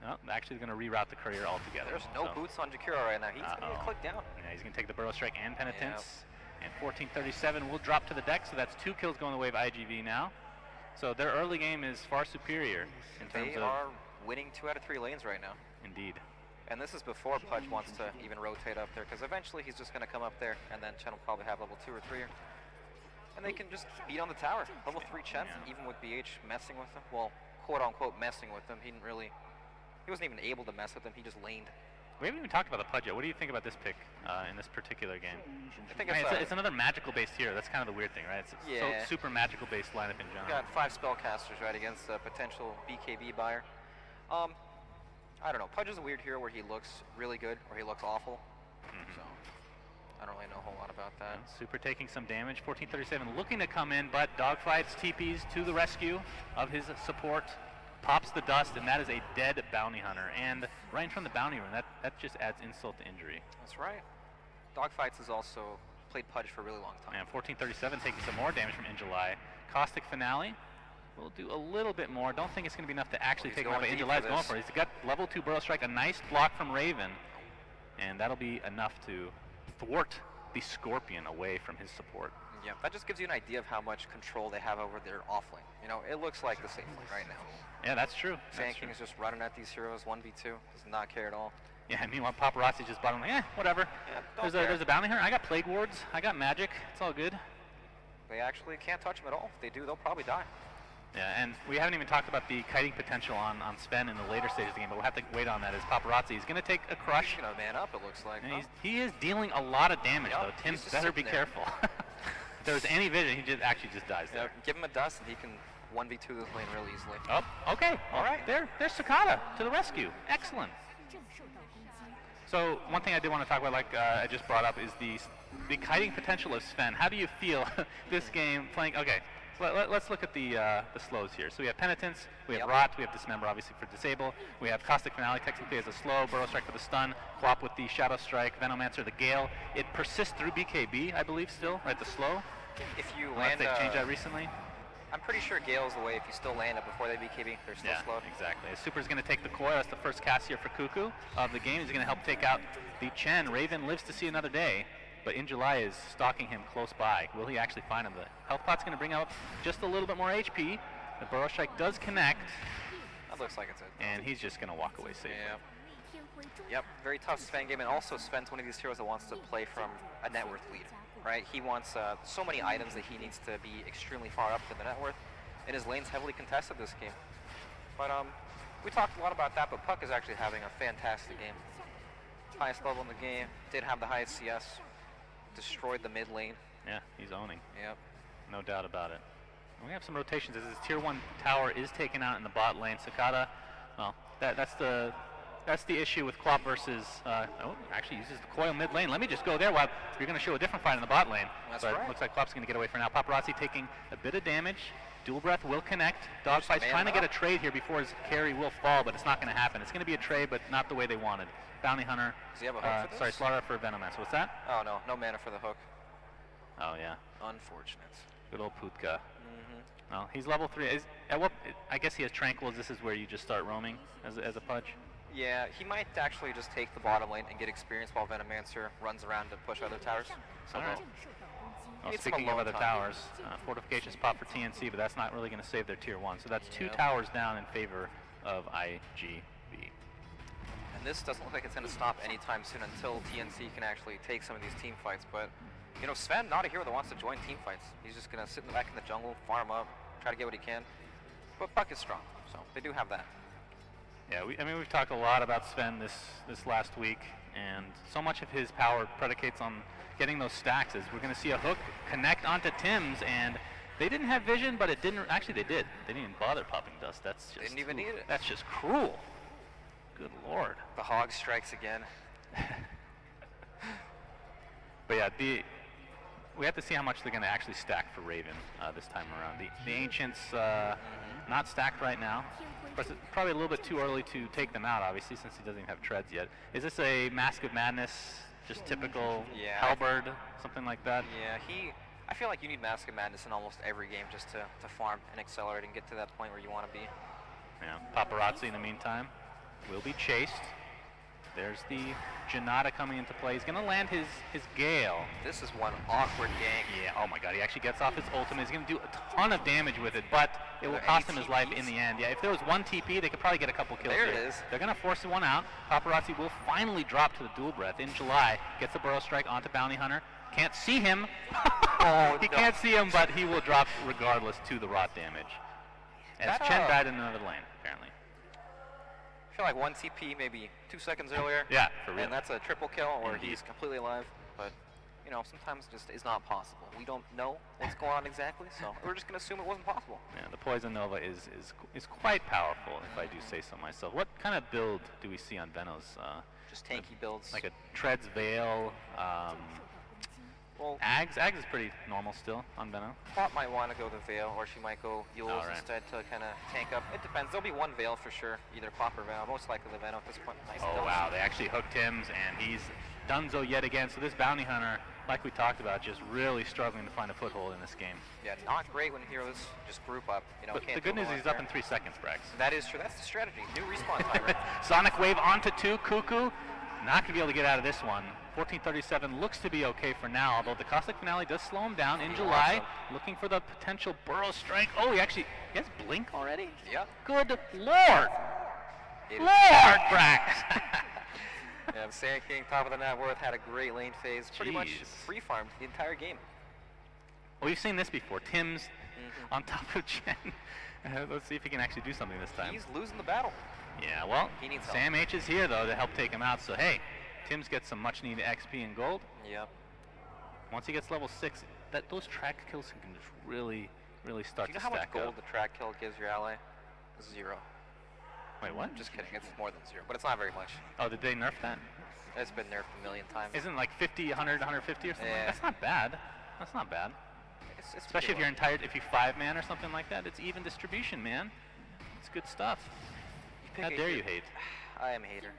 No, actually going to reroute the courier altogether. There's no boots on Jakiro right now. He's going to get clicked down. Yeah, he's going to take the Burrow Strike and Penitence. And 1437 will drop to the deck, so that's 2 kills going the way of IGV now. So their early game is far superior in terms of... They are winning 2 out of 3 lanes right now. Indeed. And this is before Pudge wants to even rotate up there, because eventually he's just going to come up there, and then Chen will probably have level 2 or 3. And they can just beat on the tower. Level 3 Chen, even with BH messing with him. Well, quote-unquote messing with him. He wasn't even able to mess with him. He just laned. We haven't even talked about the Pudge yet. What do you think about this pick in this particular game? I think it's another magical-based hero. That's kind of the weird thing, right? It's so super magical-based lineup in general. You got 5 spellcasters, right, against a potential BKB buyer. I don't know. Pudge is a weird hero where he looks really good or he looks awful. So I don't really know a whole lot about that. Super taking some damage. 1437 looking to come in, but dogfights, TPs to the rescue of his support. Pops the dust, and that is a dead Bounty Hunter. And right from the Bounty Room, that just adds insult to injury. That's right. Dogfights has also played Pudge for a really long time. And 1437 taking some more damage from In July. Caustic Finale will do a little bit more. Don't think it's going to be enough to actually take him out, but In July is going for it. He's got level 2 Burrow Strike, a nice block from Raven, and that'll be enough to thwart the Scorpion away from his support. Yeah, that just gives you an idea of how much control they have over their offlane. You know, it looks like the safe lane right now. Yeah, that's true. Sand is just running at these heroes 1v2, does not care at all. Yeah, and meanwhile Paparazzi's just bottom like, whatever. Yeah, there's a Bounty Hunter. I got Plague Wards. I got Magic. It's all good. They actually can't touch him at all. If they do, they'll probably die. Yeah, and we haven't even talked about the kiting potential on Sven in the later stages of the game, but we'll have to wait on that as Paparazzi. He's going to take a crush. He's going to man up, it looks like. And he is dealing a lot of damage, though. Tim better be careful. If there was any vision, he actually just dies there. Give him a dust, and he can 1v2 this lane real easily. Oh, okay. All right. There's Cicada to the rescue. Excellent. So one thing I did want to talk about, like I just brought up, is the kiting potential of Sven. How do you feel this game playing? Okay, let's look at the slows here. So we have Penitence, we have Rot, we have Dismember obviously for Disable, we have Caustic Finale technically as a slow, Burrow Strike for the stun, Quap with the Shadow Strike, Venomancer the Gale. It persists through BKB, I believe, still, right, the slow. If you land, they changed that recently. I'm pretty sure Gale's the way. If you still land it before they BKB, they're still slowed. Exactly. Super's going to take the coil. That's the first cast here for Cuckoo of the game. He's going to help take out the Chen. Raven lives to see another day, but In July is stalking him close by. Will he actually find him? The health pot's going to bring out just a little bit more HP. The Burrow Strike does connect. That looks like it's it. And he's just going to walk away safely. Yep, very tough Sven game, and also Sven's one of these heroes that wants to play from a net worth lead. Right, he wants so many items that he needs to be extremely far up to the net worth, and his lane's heavily contested this game. But we talked a lot about that, but Puck is actually having a fantastic game. Highest level in the game, did have the highest CS, destroyed the mid lane. Yeah, he's owning. Yep. No doubt about it. We have some rotations as his tier 1 tower is taken out in the bot lane. Cicada, well, that's the issue with Quap versus, actually uses the coil mid lane. Let me just go there while you're going to show a different fight in the bot lane. That's but right. Looks like Quap's going to get away for now. Paparazzi taking a bit of damage. Dual Breath will connect. Dogfight's trying to get a trade here before his carry will fall, but it's not going to happen. It's going to be a trade, but not the way they wanted. Bounty Hunter. Does he have a hook for this? Sorry, Slaughter for Venomancer. What's that? Oh, no. No mana for the hook. Oh, yeah. Unfortunate. Good old Putka. Well, he's level 3. I guess he has Tranquils. This is where you just start roaming as a Pudge. Yeah, he might actually just take the bottom lane and get experience while Venomancer runs around to push other towers. So All right. Well, speaking of other towers, fortifications pop for TNC, but that's not really going to save their tier 1. So that's 2 towers down in favor of IGV. And And this doesn't look like it's going to stop anytime soon until TNC can actually take some of these team fights. But, you know, Sven, not a hero that wants to join team fights. He's just going to sit in the back in the jungle, farm up, try to get what he can. But Puck is strong, so they do have that. Yeah, I mean, we've talked a lot about Sven this last week, and so much of his power predicates on getting those stacks. As we're going to see a hook connect onto Tim's, and they didn't have vision, but it didn't. Actually, they did. They didn't even bother popping dust. That's just didn't even need it. That's just cruel. Good lord. The hog strikes again. But yeah, we have to see how much they're going to actually stack for Raven this time around. The Ancients not stacked right now. Of course, it's probably a little bit too early to take them out, obviously, since he doesn't even have treads yet. Is this a Mask of Madness, just typical Halberd, something like that? Yeah, I feel like you need Mask of Madness in almost every game just to farm and accelerate and get to that point where you want to be. Yeah, Paparazzi in the meantime will be chased. There's the Janata coming into play. He's going to land his Gale. This is one awkward gank. Yeah, oh my god, he actually gets off his ultimate. He's going to do a ton of damage with it, but it will cost him his life in the end. Yeah, if there was one TP, they could probably get a couple kills there here. It is. They're going to force one out. Paparazzi will finally drop to the dual breath in July. Gets a Burrow Strike onto Bounty Hunter. Can't see him. He can't see him, but he will drop regardless to the rot damage. As Chen died in another lane, apparently. I feel like one TP maybe 2 seconds earlier. Yeah, for real. And that's a triple kill, or Indeed. he's completely alive. But, you know, sometimes it just is not possible. We don't know what's going on exactly, so we're just going to assume it wasn't possible. Yeah, the Poison Nova is quite powerful, if I do say so myself. What kind of build do we see on Venos? Just tanky builds. Like a Treads Veil. Well, Ags is pretty normal still on Venom. Plot might want to go the Veil, or she might go Yules instead to kind of tank up. It depends. There'll be one Veil for sure, either Plot or Venom. Most likely the Venom at this point. Nice oh wow, they actually hooked him, and he's donezo yet again. So this Bounty Hunter, like we talked about, just really struggling to find a foothold in this game. Yeah, not great when heroes just group up. You know, but the good news is he's up in 3 seconds, Brax. That is true. That's the strategy. New respawn time, right? Sonic Wave onto 2. Cuckoo, not going to be able to get out of this one. 1437 looks to be okay for now, although the Caustic Finale does slow him down in July. Looking for the potential Burrow Strike. Oh, he has Blink already? Yep. Good lord! Lord, Brax! Yeah, Sand King, top of the net worth, had a great lane phase. Pretty much free farmed the entire game. Well, we've seen this before. Tim's on top of Chen. Let's see if he can actually do something this time. He's losing the battle. Yeah, well, he needs Sam H is here, though, to help take him out. So, hey, Tim's gets some much-needed XP and gold. Yep. Once he gets level 6, those track kills can just really, really start to stack up. Do you know how much gold the track kill gives your ally? 0. Wait, what? Just kidding. It's more than 0, but it's not very much. Oh, did they nerf that? It's been nerfed a million times. Isn't it like 50, 100, 150 or something? Yeah. That's not bad. That's not bad. It's especially if you're if you 5-man or something like that. It's even distribution, man. It's good stuff. How dare you hate? I am a hater.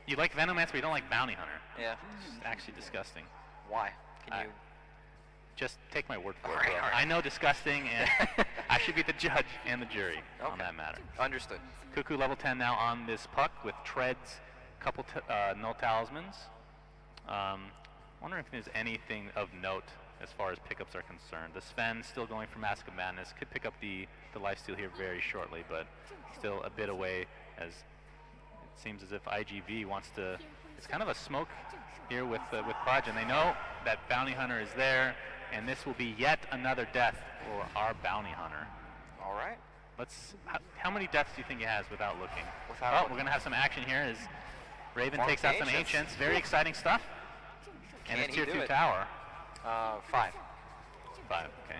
You like Venomancer, but you don't like Bounty Hunter. Yeah. It's actually disgusting. Why? Can you... Just take my word for it. All right. I know disgusting, and I should be the judge and the jury on that matter. Understood. Cuckoo level 10 now on this puck with treads, couple null talismans. Wondering if there's anything of note as far as pickups are concerned. The Sven still going for Mask of Madness. Could pick up the lifesteal here very shortly, but still a bit away, as it seems as if IGV wants to... It's kind of a smoke here with Podge, and they know that Bounty Hunter is there, and this will be yet another death for our Bounty Hunter. All right. How many deaths do you think he has without looking? Without we're going to have some action here as Raven takes out some Ancients. Very exciting stuff. And it's tier 2 tower. 5. 5, okay.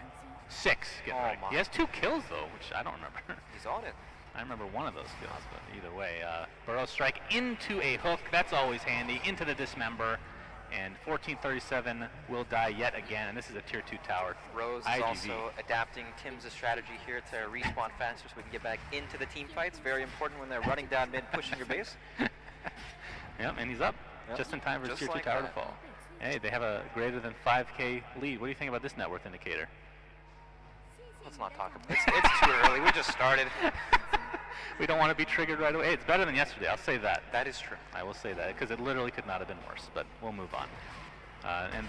6, get right. He has 2 kills, though, which I don't remember. He's on it. I remember one of those kills, but either way. Burrow Strike into a hook. That's always handy. Into the Dismember. And 1437 will die yet again, and this is a tier 2 tower. Rose is also adapting Tim's strategy here to respawn faster so we can get back into the team fights. Very important when they're running down mid, pushing your base. Yep, and he's up just in time for his tier 2 tower to fall. Hey, they have a greater than 5K lead. What do you think about this net worth indicator? Let's not talk about it. It's too early. We just started. We don't want to be triggered right away. Hey, it's better than yesterday. I'll say that. That is true. I will say that, because it literally could not have been worse, but we'll move on. And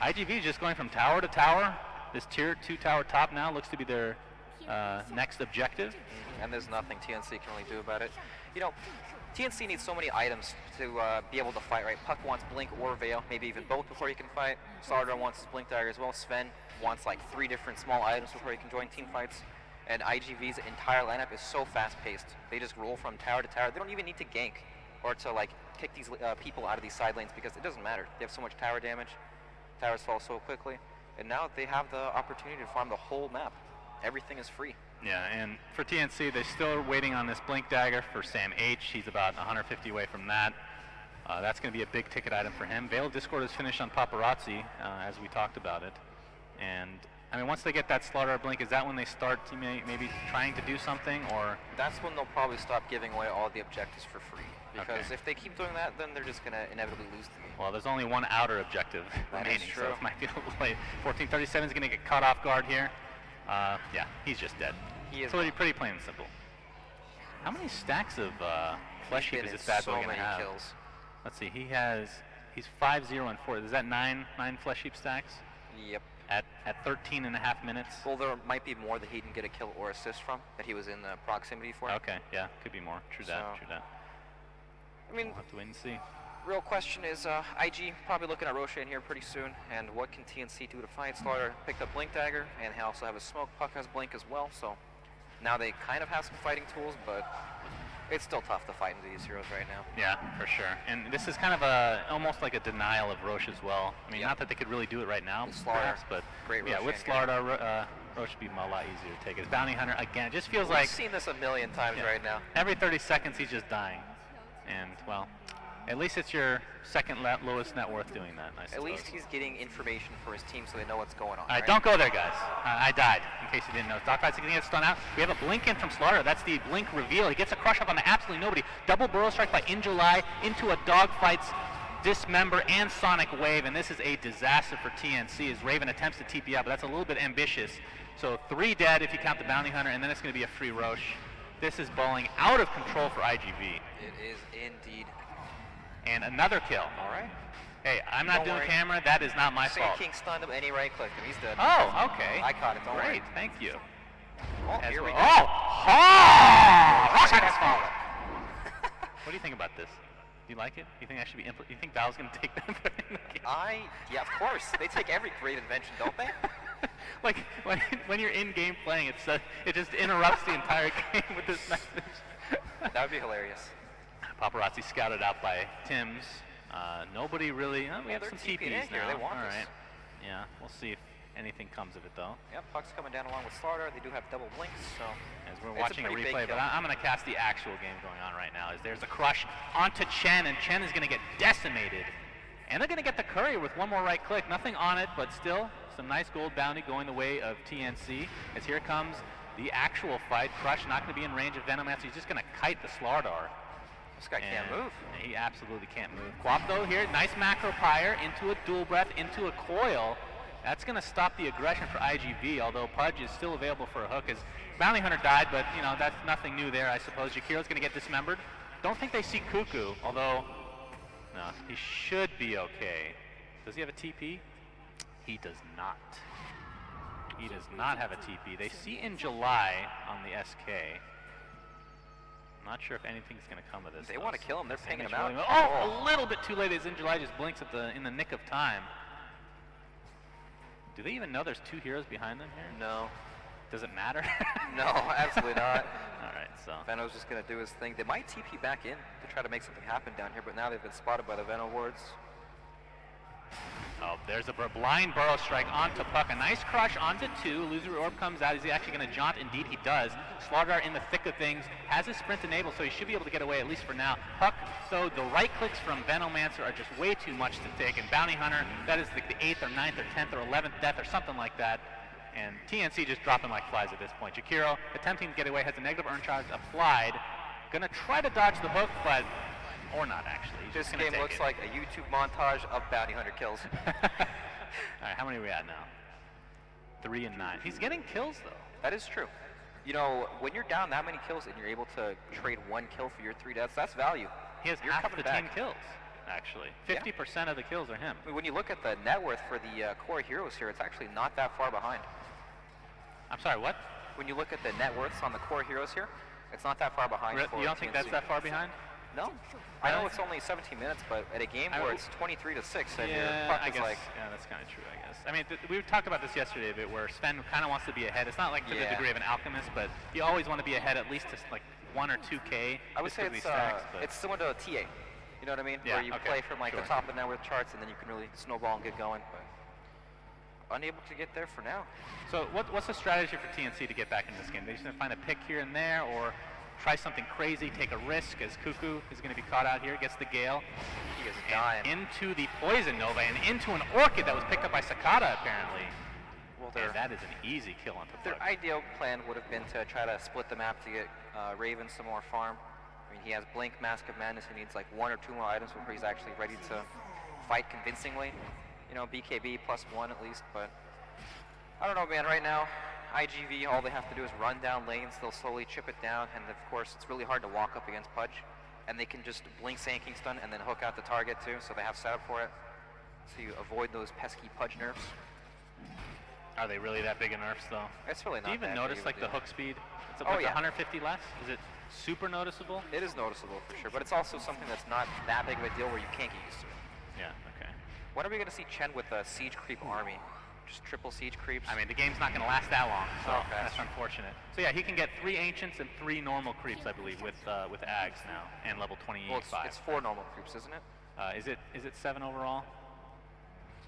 IGV is just going from tower to tower. This tier 2 tower top now looks to be their next objective. And there's nothing TNC can really do about it. You know, TNC needs so many items to be able to fight, right? Puck wants Blink or Veil, maybe even both before he can fight. Starter wants his Blink Dagger as well. Sven wants like 3 different small items before he can join team fights. And IGV's entire lineup is so fast-paced. They just roll from tower to tower. They don't even need to gank or to like kick these people out of these side lanes because it doesn't matter. They have so much tower damage. Towers fall so quickly. And now they have the opportunity to farm the whole map. Everything is free. Yeah, and for TNC, they're still waiting on this Blink Dagger for Sam H. He's about 150 away from that. That's going to be a big ticket item for him. Veil Discord is finished on Paparazzi, as we talked about it. And, I mean, once they get that Slaughter Blink, is that when they start maybe trying to do something, or? That's when they'll probably stop giving away all the objectives for free. Because Okay. if they keep doing that, then they're just going to inevitably lose the game. Well, there's only one outer objective That is remaining, so true. it might be a little late. 1437 is going to get caught off guard here. Yeah, he's just dead. He is So pretty plain and simple. How many stacks of flesh heap been is in this bad so boy going to many have? kills. Let's see, he's 5-0 and 4. Is that nine flesh heap stacks Yep. at 13 and a half minutes? Well, there might be more that he can get a kill or assist from that he was in the proximity for. Okay, yeah, could be more. True that. I mean, We'll have to wait and see. real question is, IG probably looking at Roche in here pretty soon, and what can TNC do to fight? Slaughter picked up Blink Dagger, and he also have a Smoke. Puck has Blink as well, so now they kind of have some fighting tools, but it's still tough to fight into these heroes right now. Yeah, for sure. And this is kind of almost like a denial of Roche as well. I mean, Yeah. not that they could really do it right now, With Slaughter, perhaps, but great yeah, Roche with hand here. Slaughter, Roche would be a lot easier to take. His Bounty Hunter, again, it just feels We've like seen this a million times yeah, right now. every 30 seconds he's just dying. And, well, at least it's your second lowest net worth doing that, I suppose. At least he's getting information for his team so they know what's going on. All right, don't go there, guys. I died, in case you didn't know. Dogfight's going to get stun out. We have a blink in from Slaughter. That's the blink reveal. He gets a crush up on absolutely nobody. Double burrow strike by In July into a Dogfight's Dismember and Sonic Wave, and this is a disaster for TNC as Raven attempts to TP out, but that's a little bit ambitious. So 3 dead if you count the Bounty Hunter, and then it's going to be a free Roche. This is balling out of control for IGV. It is indeed. And another kill. All right. Hey, I'm not Don't doing worry. camera. That is not my Sand fault. King stunned him and he right clicked him. He's dead. Oh, okay. I caught it. Don't Great, worry. thank you. Oh, As here we well- go. What do you think about this? Do you like it? Do you think I should be? You think Valve's going to take that? Yeah, of course. They take every great invention, don't they? Like when you're in game playing, it just interrupts the entire game with this message. That would be hilarious. Paparazzi scouted out by Tim's. Nobody really. We have they're some TPing in TPs here. now. They want All this. right. Yeah, we'll see if anything comes of it though. Yep, Puck's coming down along with Slaughter. They do have double blinks, so As we're it's watching a pretty big replay, but kill. I'm going to cast the actual game going on right now. As there's a crush onto Chen, and Chen is going to get decimated. And they're going to get the courier with one more right click. Nothing on it, but still some nice gold bounty going the way of TNC. As here comes the actual fight. Crush not going to be in range of Venomancer. He's just going to kite the Slardar. This guy can't And move. He absolutely can't move. Quap though here, nice macro pyre into a dual breath, into a coil. That's going to stop the aggression for IGV, although Pudge is still available for a hook as Bounty Hunter died, but you know, that's nothing new there, I suppose. Jakiro's going to get dismembered. Don't think they see Cuckoo, although no, he should be okay. Does he have a TP? He does not. He does not have a TP. They see In July on the SK. Not sure if anything's going to come of this. They though. want to kill him. They're pinging him Really out. oh, a little bit too late as In July just blinks in the nick of time. Do they even know there's 2 heroes behind them here? No. Does it matter? No, absolutely not. All right, so. Veno's just going to do his thing. They might TP back in to try to make something happen down here, but now they've been spotted by the Veno wards. Oh, there's a blind burrow strike onto Puck. A nice crush onto 2. Illusory Orb comes out. Is he actually going to jaunt? Indeed, he does. Slaughter in the thick of things. Has his sprint enabled, so he should be able to get away, at least for now. Puck, so the right clicks from Venomancer are just way too much to take. And Bounty Hunter, that is like the 8th or 9th or 10th or 11th death or something like that. And TNC just dropping like flies at this point. Jakiro, attempting to get away, has a negative earn charge applied. Going to try to dodge the hook, but... Or not, actually. He's This just gonna game take looks it. like a YouTube montage of Bounty Hunter kills. All right, how many are we at now? 3 and 9. He's getting kills, though. That is true. You know, when you're down that many kills and you're able to trade 1 kill for your 3 deaths, that's value. He has You're half coming the back. team kills, actually. Yeah. 50% of the kills are him. I mean, when you look at the net worth for the core heroes here, it's actually not that far behind. I'm sorry, what? When you look at the net worths on the core heroes here, it's not that far behind. for You don't think that's TNC. that far behind? No. I know it's only 17 minutes, but at a game where it's 23-6, and your Yeah, puck I is guess. like, Yeah, that's kind of true, I guess. I mean, we talked about this yesterday a bit, where Sven kind of wants to be ahead. It's not like to the Yeah. degree of an alchemist, but you always want to be ahead at least to like 1 or 2K. I would just say 'cause of these stacks, but it's similar to a TA. You know what I mean? Yeah, Where you okay, play from like sure. the top of the network charts, and then you can really snowball and get going. But unable to get there for now. So what's the strategy for TNC to get back into this game? They just gonna find a pick here and there, or try something crazy, take a risk, as Cuckoo is going to be caught out here, gets the Gale. He is dying. Into the Poison Nova and into an Orchid that was picked up by Sakata, apparently. Well, And that is an easy kill on their Pug. ideal plan would have been to try to split the map to get Raven some more farm. I mean, he has Blink, Mask of Madness, and needs like 1 or 2 more items before he's actually ready to fight convincingly. You know, BKB +1 at least, but I don't know, man. Right now, IGV, all they have to do is run down lanes. They'll slowly chip it down, and of course, it's really hard to walk up against Pudge. And they can just Blink Sanking Stun and then hook out the target too, so they have setup for it. So you avoid those pesky Pudge nerfs. Are they really that big a nerfs, though? It's really not. Do you even that notice big of like a the deal. hook speed? It's Oh, like yeah. 150 less? Is it super noticeable? It is noticeable for sure, but it's also something that's not that big of a deal where you can't get used to it. Yeah, okay. When are we going to see Chen with a siege creep army? Just triple siege creeps? I mean, the game's not going to last that long, so Okay, that's that's unfortunate. So yeah, he can get 3 Ancients and 3 normal creeps, I believe, with Ags now, and level 25. well, it's 4 normal creeps, isn't it? Is it 7 overall?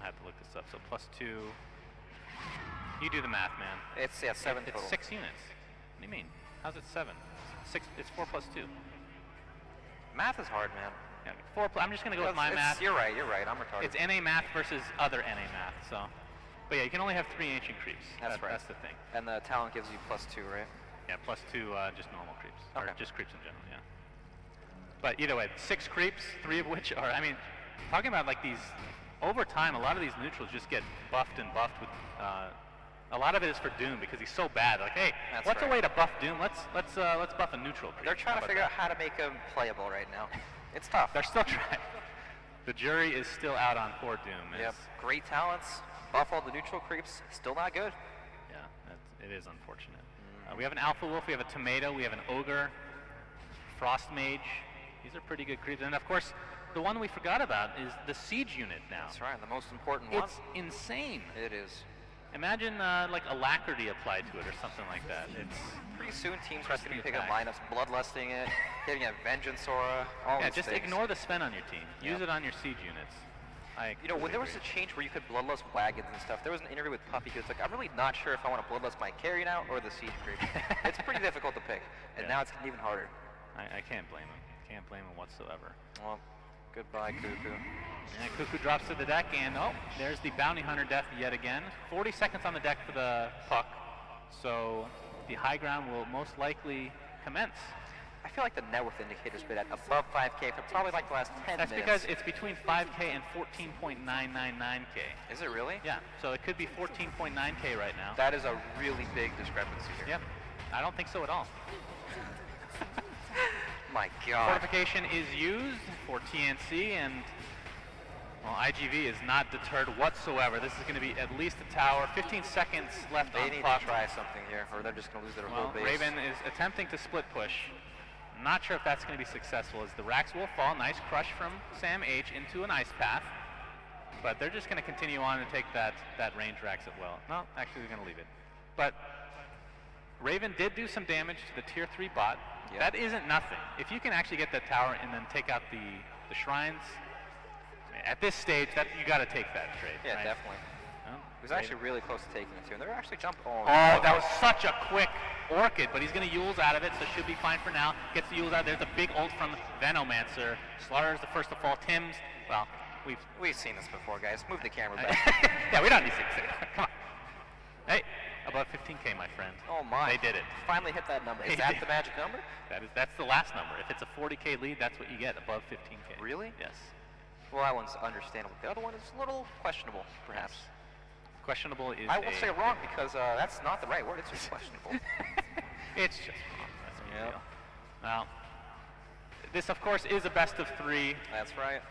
I have to look this up. So +2. You do the math, man. It's 7 It's total. 6 units. What do you mean? How's it 7? 6. It's 4 + 2. Math is hard, man. Yeah, 4. I'm just gonna go with my math. You're right. I'm retarded. It's NA math versus other NA math. So, but yeah, you can only have 3 ancient creeps. That's right. That's the thing. And the talent gives you +2, right? Yeah, +2 just normal creeps, or Okay. just creeps in general. Yeah. But either way, 6 creeps, 3 of which are. I mean, talking about like these over time, a lot of these neutrals just get buffed and buffed with. A lot of it is for Doom because he's so bad. Like, hey, That's what's right. a way to buff Doom? Let's buff a neutral creep. They're trying to How figure about out how to make him playable right now. It's tough. that? They're still trying. The jury is still out on poor Doom. Yep. Great talents. Buff all the neutral creeps. Still not good. Yeah, it is unfortunate. We have an Alpha Wolf, we have a Tomato, we have an Ogre, Frost Mage. These are pretty good creeps. And of course, the one we forgot about is the Siege unit now. That's right. The most important one. It's insane. It is. Imagine like Alacrity applied to it or something like that. It's Pretty soon, teams are Trust going to the be picking up attack. lineups, bloodlusting it, hitting a Vengeance Aura, all yeah, these just things. ignore the spend on your team. Use Yep. it on your Siege units. You know, when there was a change where you could bloodlust wagons and stuff, there was an interview with Puppy who's like, I'm really not sure if I want to bloodlust my carry now or the siege creep. It's pretty difficult to pick, and Yeah. now it's getting even harder. I can't blame him. Can't blame him whatsoever. Well, goodbye, Cuckoo. And Cuckoo drops to the deck, and oh, there's the Bounty Hunter death yet again. 40 seconds on the deck for the puck, so the high ground will most likely commence. I feel like the net worth indicator's been at above 5K for probably like the last 10 That's minutes. because it's between 5K and 14.999K. Is it really? Yeah, so it could be 14.9K right now. That is a really big discrepancy here. Yep, I don't think so at all. My God. Fortification is used for TNC, and well, IGV is not deterred whatsoever. This is going to be at least a tower. 15 seconds left They on need clock. to try something here, or they're just going to lose their Well, whole base. Raven is attempting to split push. Not sure if that's going to be successful as the racks will fall. Nice crush from Sam H into an ice path. But they're just going to continue on and take that range racks at will. No, actually they're going to leave it. But Raven did do some damage to the tier 3 bot. Yep. That isn't nothing. If you can actually get that tower and then take out the shrines, at this stage, that you got to take that trade. Yeah, right? definitely. Well, He was actually really close to taking it too, and they're actually jumping. Oh, that was such a quick Orchid, but he's going to Yules out of it, so should be fine for now. Gets the Yules out. There's a big ult from Venomancer. Slaughter's the first to fall. Tim's, well, We've seen this before, guys. Move the camera back. yeah, we don't need 6. Come on. Hey, above 15K, my friend. Oh my. They did it. Finally hit that number. They Is that did. the magic number? That's the last number. If it's a 40K lead, that's what you get, above 15K. Really? Yes. Well, that one's understandable. The other one is a little questionable, perhaps. Questionable is I will say wrong because that's not the right word. It's just questionable. It's just wrong. That's what you Yep. feel. Now, this, of course, is a best of 3. That's right.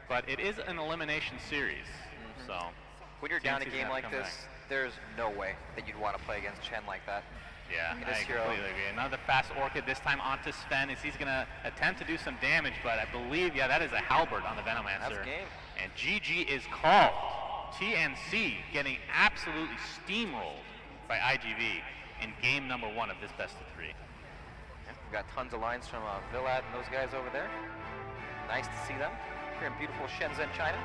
But it is an elimination series, so When you're down a TNC's game gonna like come this, back. there's no way that you'd want to play against Chen like that. Yeah, in I this hero. completely agree. Another fast Orchid, this time onto Sven. He's going to attempt to do some damage, but I believe, yeah, that is a halberd on the Venomancer. That's game. And GG is called. TNC getting absolutely steamrolled by IGV in game number 1 of this best of 3. Yeah, we've got tons of lines from Villat and those guys over there. Nice to see them. Here in beautiful Shenzhen, China.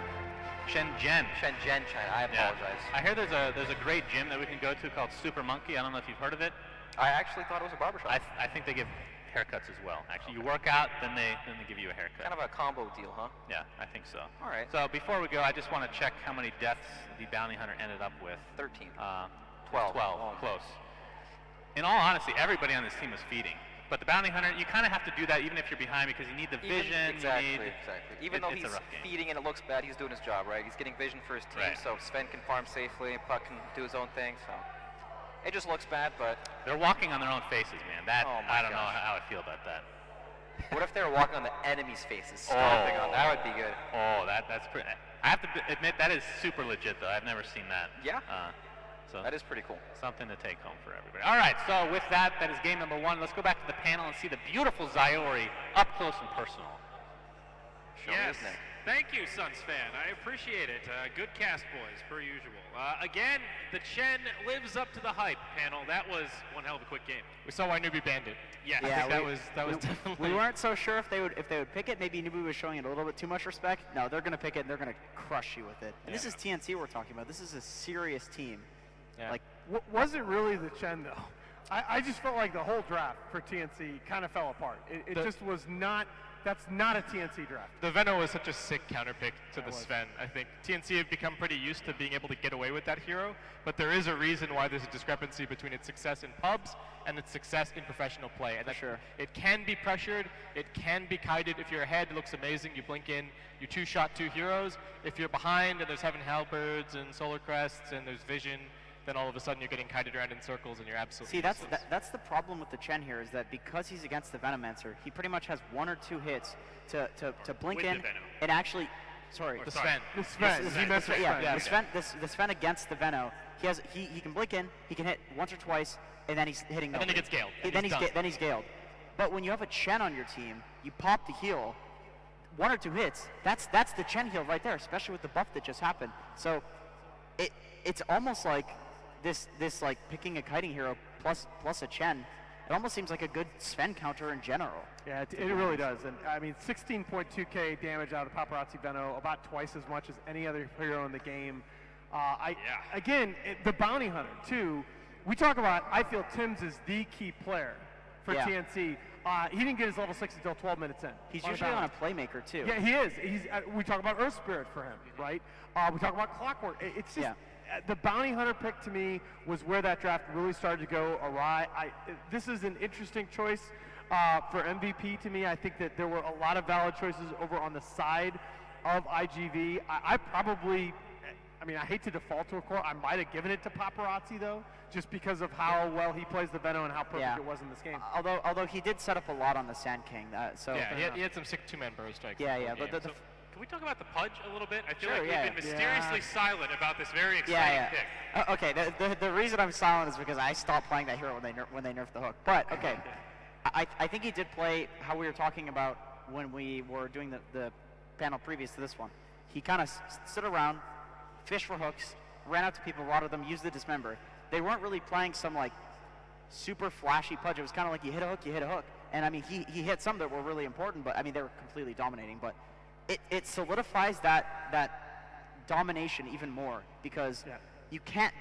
Shenzhen, China. I apologize. I hear there's a great gym that we can go to called Super Monkey. I don't know if you've heard of it. I actually thought it was a barbershop. I think they give haircuts as well. Actually, you work out, then they give you a haircut. Kind of a combo deal, huh? Yeah, I think so. All right. So before we go, I just want to check how many deaths the bounty hunter ended up with. 13. 12. 12. Oh. Close. In all honesty, everybody on this team was feeding. But the bounty hunter, you kind of have to do that even if you're behind because you need the vision. Exactly. You need, Even though it's he's a rough game. feeding and it looks bad, he's doing his job, right? He's getting vision for his team, Right. so Sven can farm safely, Puck can do his own thing, so it just looks bad, but They're walking on their own faces, man. That Oh my I don't know gosh. how I feel about that. what if they were walking on the enemy's faces, stomping on? That would be good. Oh, that's pretty. I have to admit that is super legit though. I've never seen that. Yeah. So That is pretty cool. something to take home for everybody. All right, so with that, that is game number 1. Let's go back to the panel and see the beautiful Zyori up close and personal. Show me Yes. his neck. Thank you, Suns fan. I appreciate it. Good cast, boys, per usual. Again, the Chen lives up to the hype, panel. That was one hell of a quick game. We saw why Newbie banned it. Yes. I think that was definitely. We weren't so sure if they would pick it. Maybe Nubu was showing it a little bit too much respect. No, they're going to pick it and they're going to crush you with it. And this is TNC we're talking about. This is a serious team. Yeah. Like, Was it really the Chen, though? I just felt like the whole draft for TNC kind of fell apart. It just was not. That's not a TNC draft. The Veno was such a sick counterpick to the was. Sven. I think TNC have become pretty used to being able to get away with that hero, but there is a reason why there's a discrepancy between its success in pubs and its success in professional play. And that Sure. it can be pressured, it can be kited. If you're ahead, it looks amazing. You blink in, you two-shot 2 heroes. If you're behind and there's Heaven Halberds and Solar Crests and there's Vision, then all of a sudden you're getting kited around in circles and you're absolutely see, useless. that's the problem with the Chen here is that because he's against the Venomancer, he pretty much has 1 or 2 hits to blink With in the Venom. and actually, sorry, The Sorry. Sven. The Sven. This- He meant the yeah, Sven. the Sven against the Veno. He can blink in, he can hit once or twice, and then he's hitting. And then he nobody. gets galed, and Then he's he's done. then he's galed. But when you have a Chen on your team, you pop the heal, 1 or 2 hits. That's the Chen heal right there, especially with the buff that just happened. So it's almost like this like picking a kiting hero plus a Chen. It almost seems like a good Sven counter in general. Yeah, it really does. And I mean, 16.2k damage out of the Paparazzi Veno, about twice as much as any other hero in the game. Again, the Bounty Hunter, too. We talk about, I feel Tim's is the key player for Yeah. TNC. He didn't get his level 6 until 12 minutes in. He's on usually on a balance. playmaker too. Yeah, he is. We talk about Earth Spirit for him, right? We talk about Clockwork. It's just the Bounty Hunter pick to me was where that draft really started to go awry. This is an interesting choice for MVP to me. I think that there were a lot of valid choices over on the side of IGV. I hate to default to a core. I might have given it to Paparazzi though, just because of how well he plays the Venom and how perfect it was in this game. Although he did set up a lot on the Sand King. So Yeah, he had some sick 2-man burrow strikes. Yeah, in yeah. the But game. the Can we talk about the Pudge a little bit? I feel Sure, like yeah. we've been mysteriously silent about this very exciting yeah. pick. Okay, the reason I'm silent is because I stopped playing that hero when they nerfed the hook. But okay, I think he did play how we were talking about when we were doing the panel previous to this one. He kind of stood around, fished for hooks, ran out to people, a lot of them used the dismember. They weren't really playing some like super flashy Pudge. It was kind of like you hit a hook, you hit a hook. And I mean, he hit some that were really important, but I mean, they were completely dominating. But it solidifies that domination even more because you can't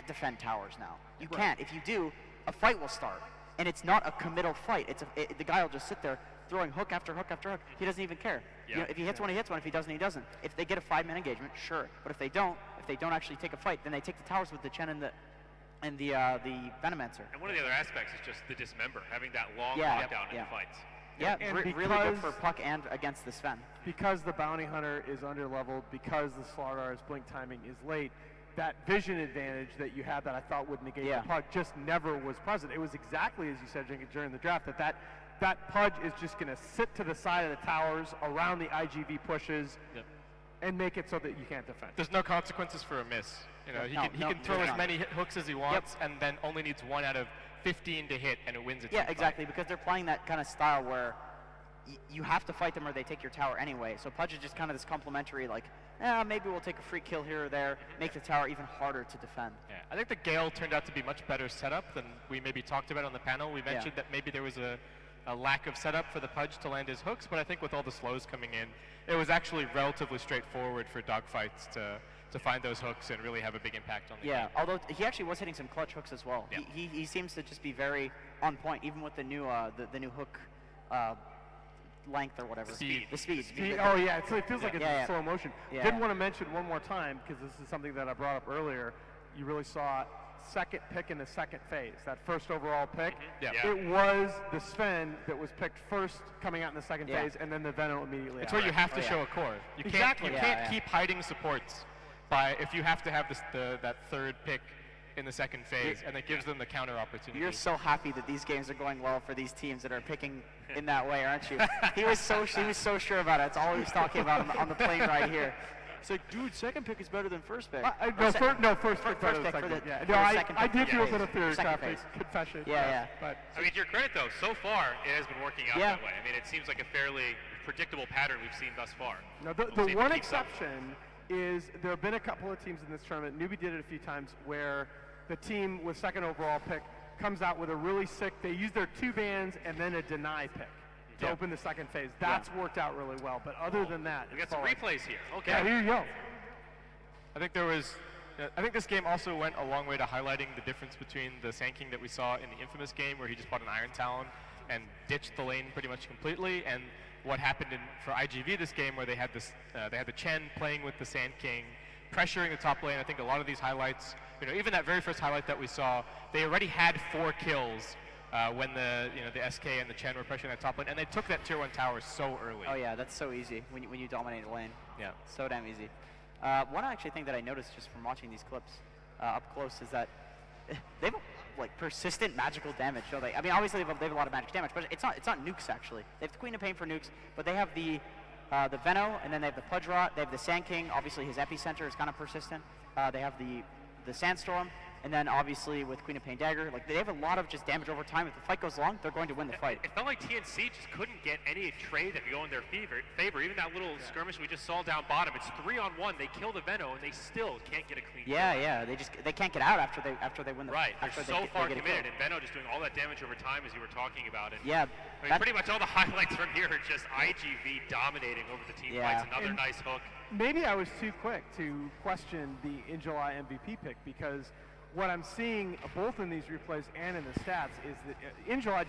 defend towers now. You can't. If you do, a fight will start, and it's not a committal fight. The guy will just sit there throwing hook after hook after hook. He doesn't even care. Yeah. You know, if he hits one, he hits one. If he doesn't, he doesn't. If they get a 5-man engagement, sure. But if they don't actually take a fight, then they take the towers with the Chen and the Venomancer. And one of the other aspects is just the dismember, having that long Yeah, lockdown in yeah. fights. Yeah, And really good because- for Puck and against the Sven. Because the Bounty Hunter is under-leveled, because the Slardar blink timing is late, that vision advantage that you had that I thought would negate the Pudge just never was present. It was exactly as you said during the draft, that Pudge is just going to sit to the side of the towers around the IGV pushes and make it so that you can't defend. There's no consequences for a miss. You know, he can throw there's as not. many hooks as he wants, and then only needs 1 out of 15 to hit and it wins it. Yeah, exactly, because they're playing that kind of style where you have to fight them or they take your tower anyway. So Pudge is just kind of this complementary, like, maybe we'll take a free kill here or there, make the tower even harder to defend. Yeah, I think the Gale turned out to be much better setup than we maybe talked about on the panel. We mentioned that maybe there was a lack of setup for the Pudge to land his hooks, but I think with all the slows coming in, it was actually relatively straightforward for dogfights to find those hooks and really have a big impact on the game. Although he actually was hitting some clutch hooks as well. Yeah. He seems to just be very on point, even with the new new hook length or whatever. The speed. Oh yeah, it feels like it's in slow motion. Yeah. Did want to mention one more time, because this is something that I brought up earlier. You really saw second pick in the second phase, that first overall pick. Yeah. It was the Sven that was picked first coming out in the second phase, and then the Venom immediately It's out. where you have to show a core. You Exactly. can't keep hiding supports if you have to have that third pick in the second phase, and it gives them the counter opportunity. You're so happy that these games are going well for these teams that are picking in that way, aren't you? He was so sure about it. That's all he was talking about on the plane right here. It's like, dude, second pick is better than first pick. First pick better than second pick. Yeah. No, I did do a phase. bit of theory Second traffic phase. confession. Yeah. But I mean, to your credit though, so far it has been working out Yeah. that way. I mean, it seems like a fairly predictable pattern we've seen thus far. now We'll see the if one it keeps up. exception is there have been a couple of teams in this tournament. Newbie did it a few times where the team with second overall pick comes out with a really sick. They use their two bans and then a deny pick to open the second phase. That's worked out really well. But other than that, We got it's some all right. replays here. Okay. Yeah, here you go. I think this game also went a long way to highlighting the difference between the Sand King that we saw in the infamous game, where he just bought an Iron Talon and ditched the lane pretty much completely, and what happened for IGV this game, where they had the Chen playing with the Sand King, pressuring the top lane. I think a lot of these highlights, even that very first highlight that we saw, they already had 4 kills when the SK and the Chen were pressuring that top lane, and they took that tier 1 tower so early. Oh yeah, that's so easy when you dominate a lane. Yeah. So damn easy. One actually thing that I noticed just from watching these clips up close is that they have like persistent magical damage. So I mean, obviously they have a lot of magic damage, but it's not nukes actually. They have the Queen of Pain for nukes, but they have the Veno, and then they have the Pudge Rot. They have the Sand King. Obviously his epicenter is kind of persistent. They have the Sandstorm, and then obviously with Queen of Pain Dagger, like they have a lot of just damage over time. If the fight goes long, they're going to win the fight. It felt like TNC just couldn't get any trade that could go in their favor. Even that little skirmish we just saw down bottom, it's 3-on-1. They kill the Veno, and they still can't get a clean kill. Yeah. They can't get out after they win the Right, they're after so they far get a committed, kill. and Veno just doing all that damage over time as you were talking about it. Yeah, I mean, pretty much all the highlights from here are just IGV dominating over the team fights. Another nice hook. Maybe I was too quick to question the In July MVP pick, because what I'm seeing both in these replays and in the stats is that In July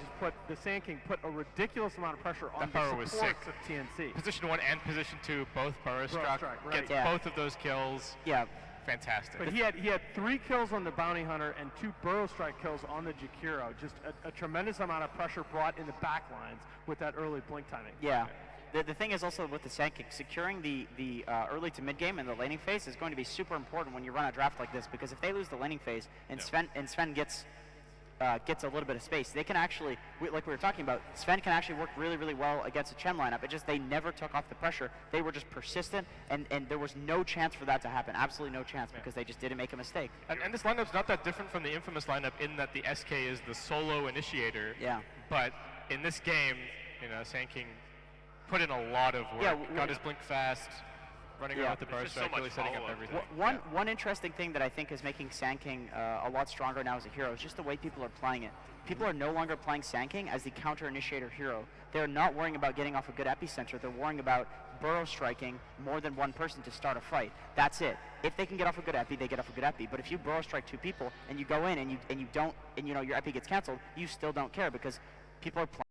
the Sand King put a ridiculous amount of pressure on That the power was supports sick. of TNC. Position 1 and position 2, both burrow struck. Right. Gets Yeah. both of those kills. Yeah. Fantastic. But he had 3 kills on the Bounty Hunter and 2 Burrow Strike kills on the Jakiro. Just a tremendous amount of pressure brought in the back lines with that early blink timing. Yeah. The thing is also with the Sand King, securing the early to mid game and the laning phase is going to be super important when you run a draft like this, because if they lose the laning phase and Sven gets a little bit of space, they can actually, like we were talking about, Sven can actually work really, really well against a Chen lineup. It just, they never took off the pressure. They were just persistent, and there was no chance for that to happen. Absolutely no chance, because they just didn't make a mistake. And this lineup's not that different from the infamous lineup in that the SK is the solo initiator. Yeah. But in this game, Sand King put in a lot of work. Got his blink fast, running around with the burst strike, really setting up everything. One interesting thing that I think is making Sand King a lot stronger now as a hero is just the way people are playing it. People are no longer playing Sand King as the counter initiator hero. They're not worrying about getting off a good epicenter. They're worrying about burrow striking more than one person to start a fight. That's it. If they can get off a good epi, they get off a good epi. But if you burrow strike 2 people and you go in and you don't, and your epi gets canceled, you still don't care, because people are playing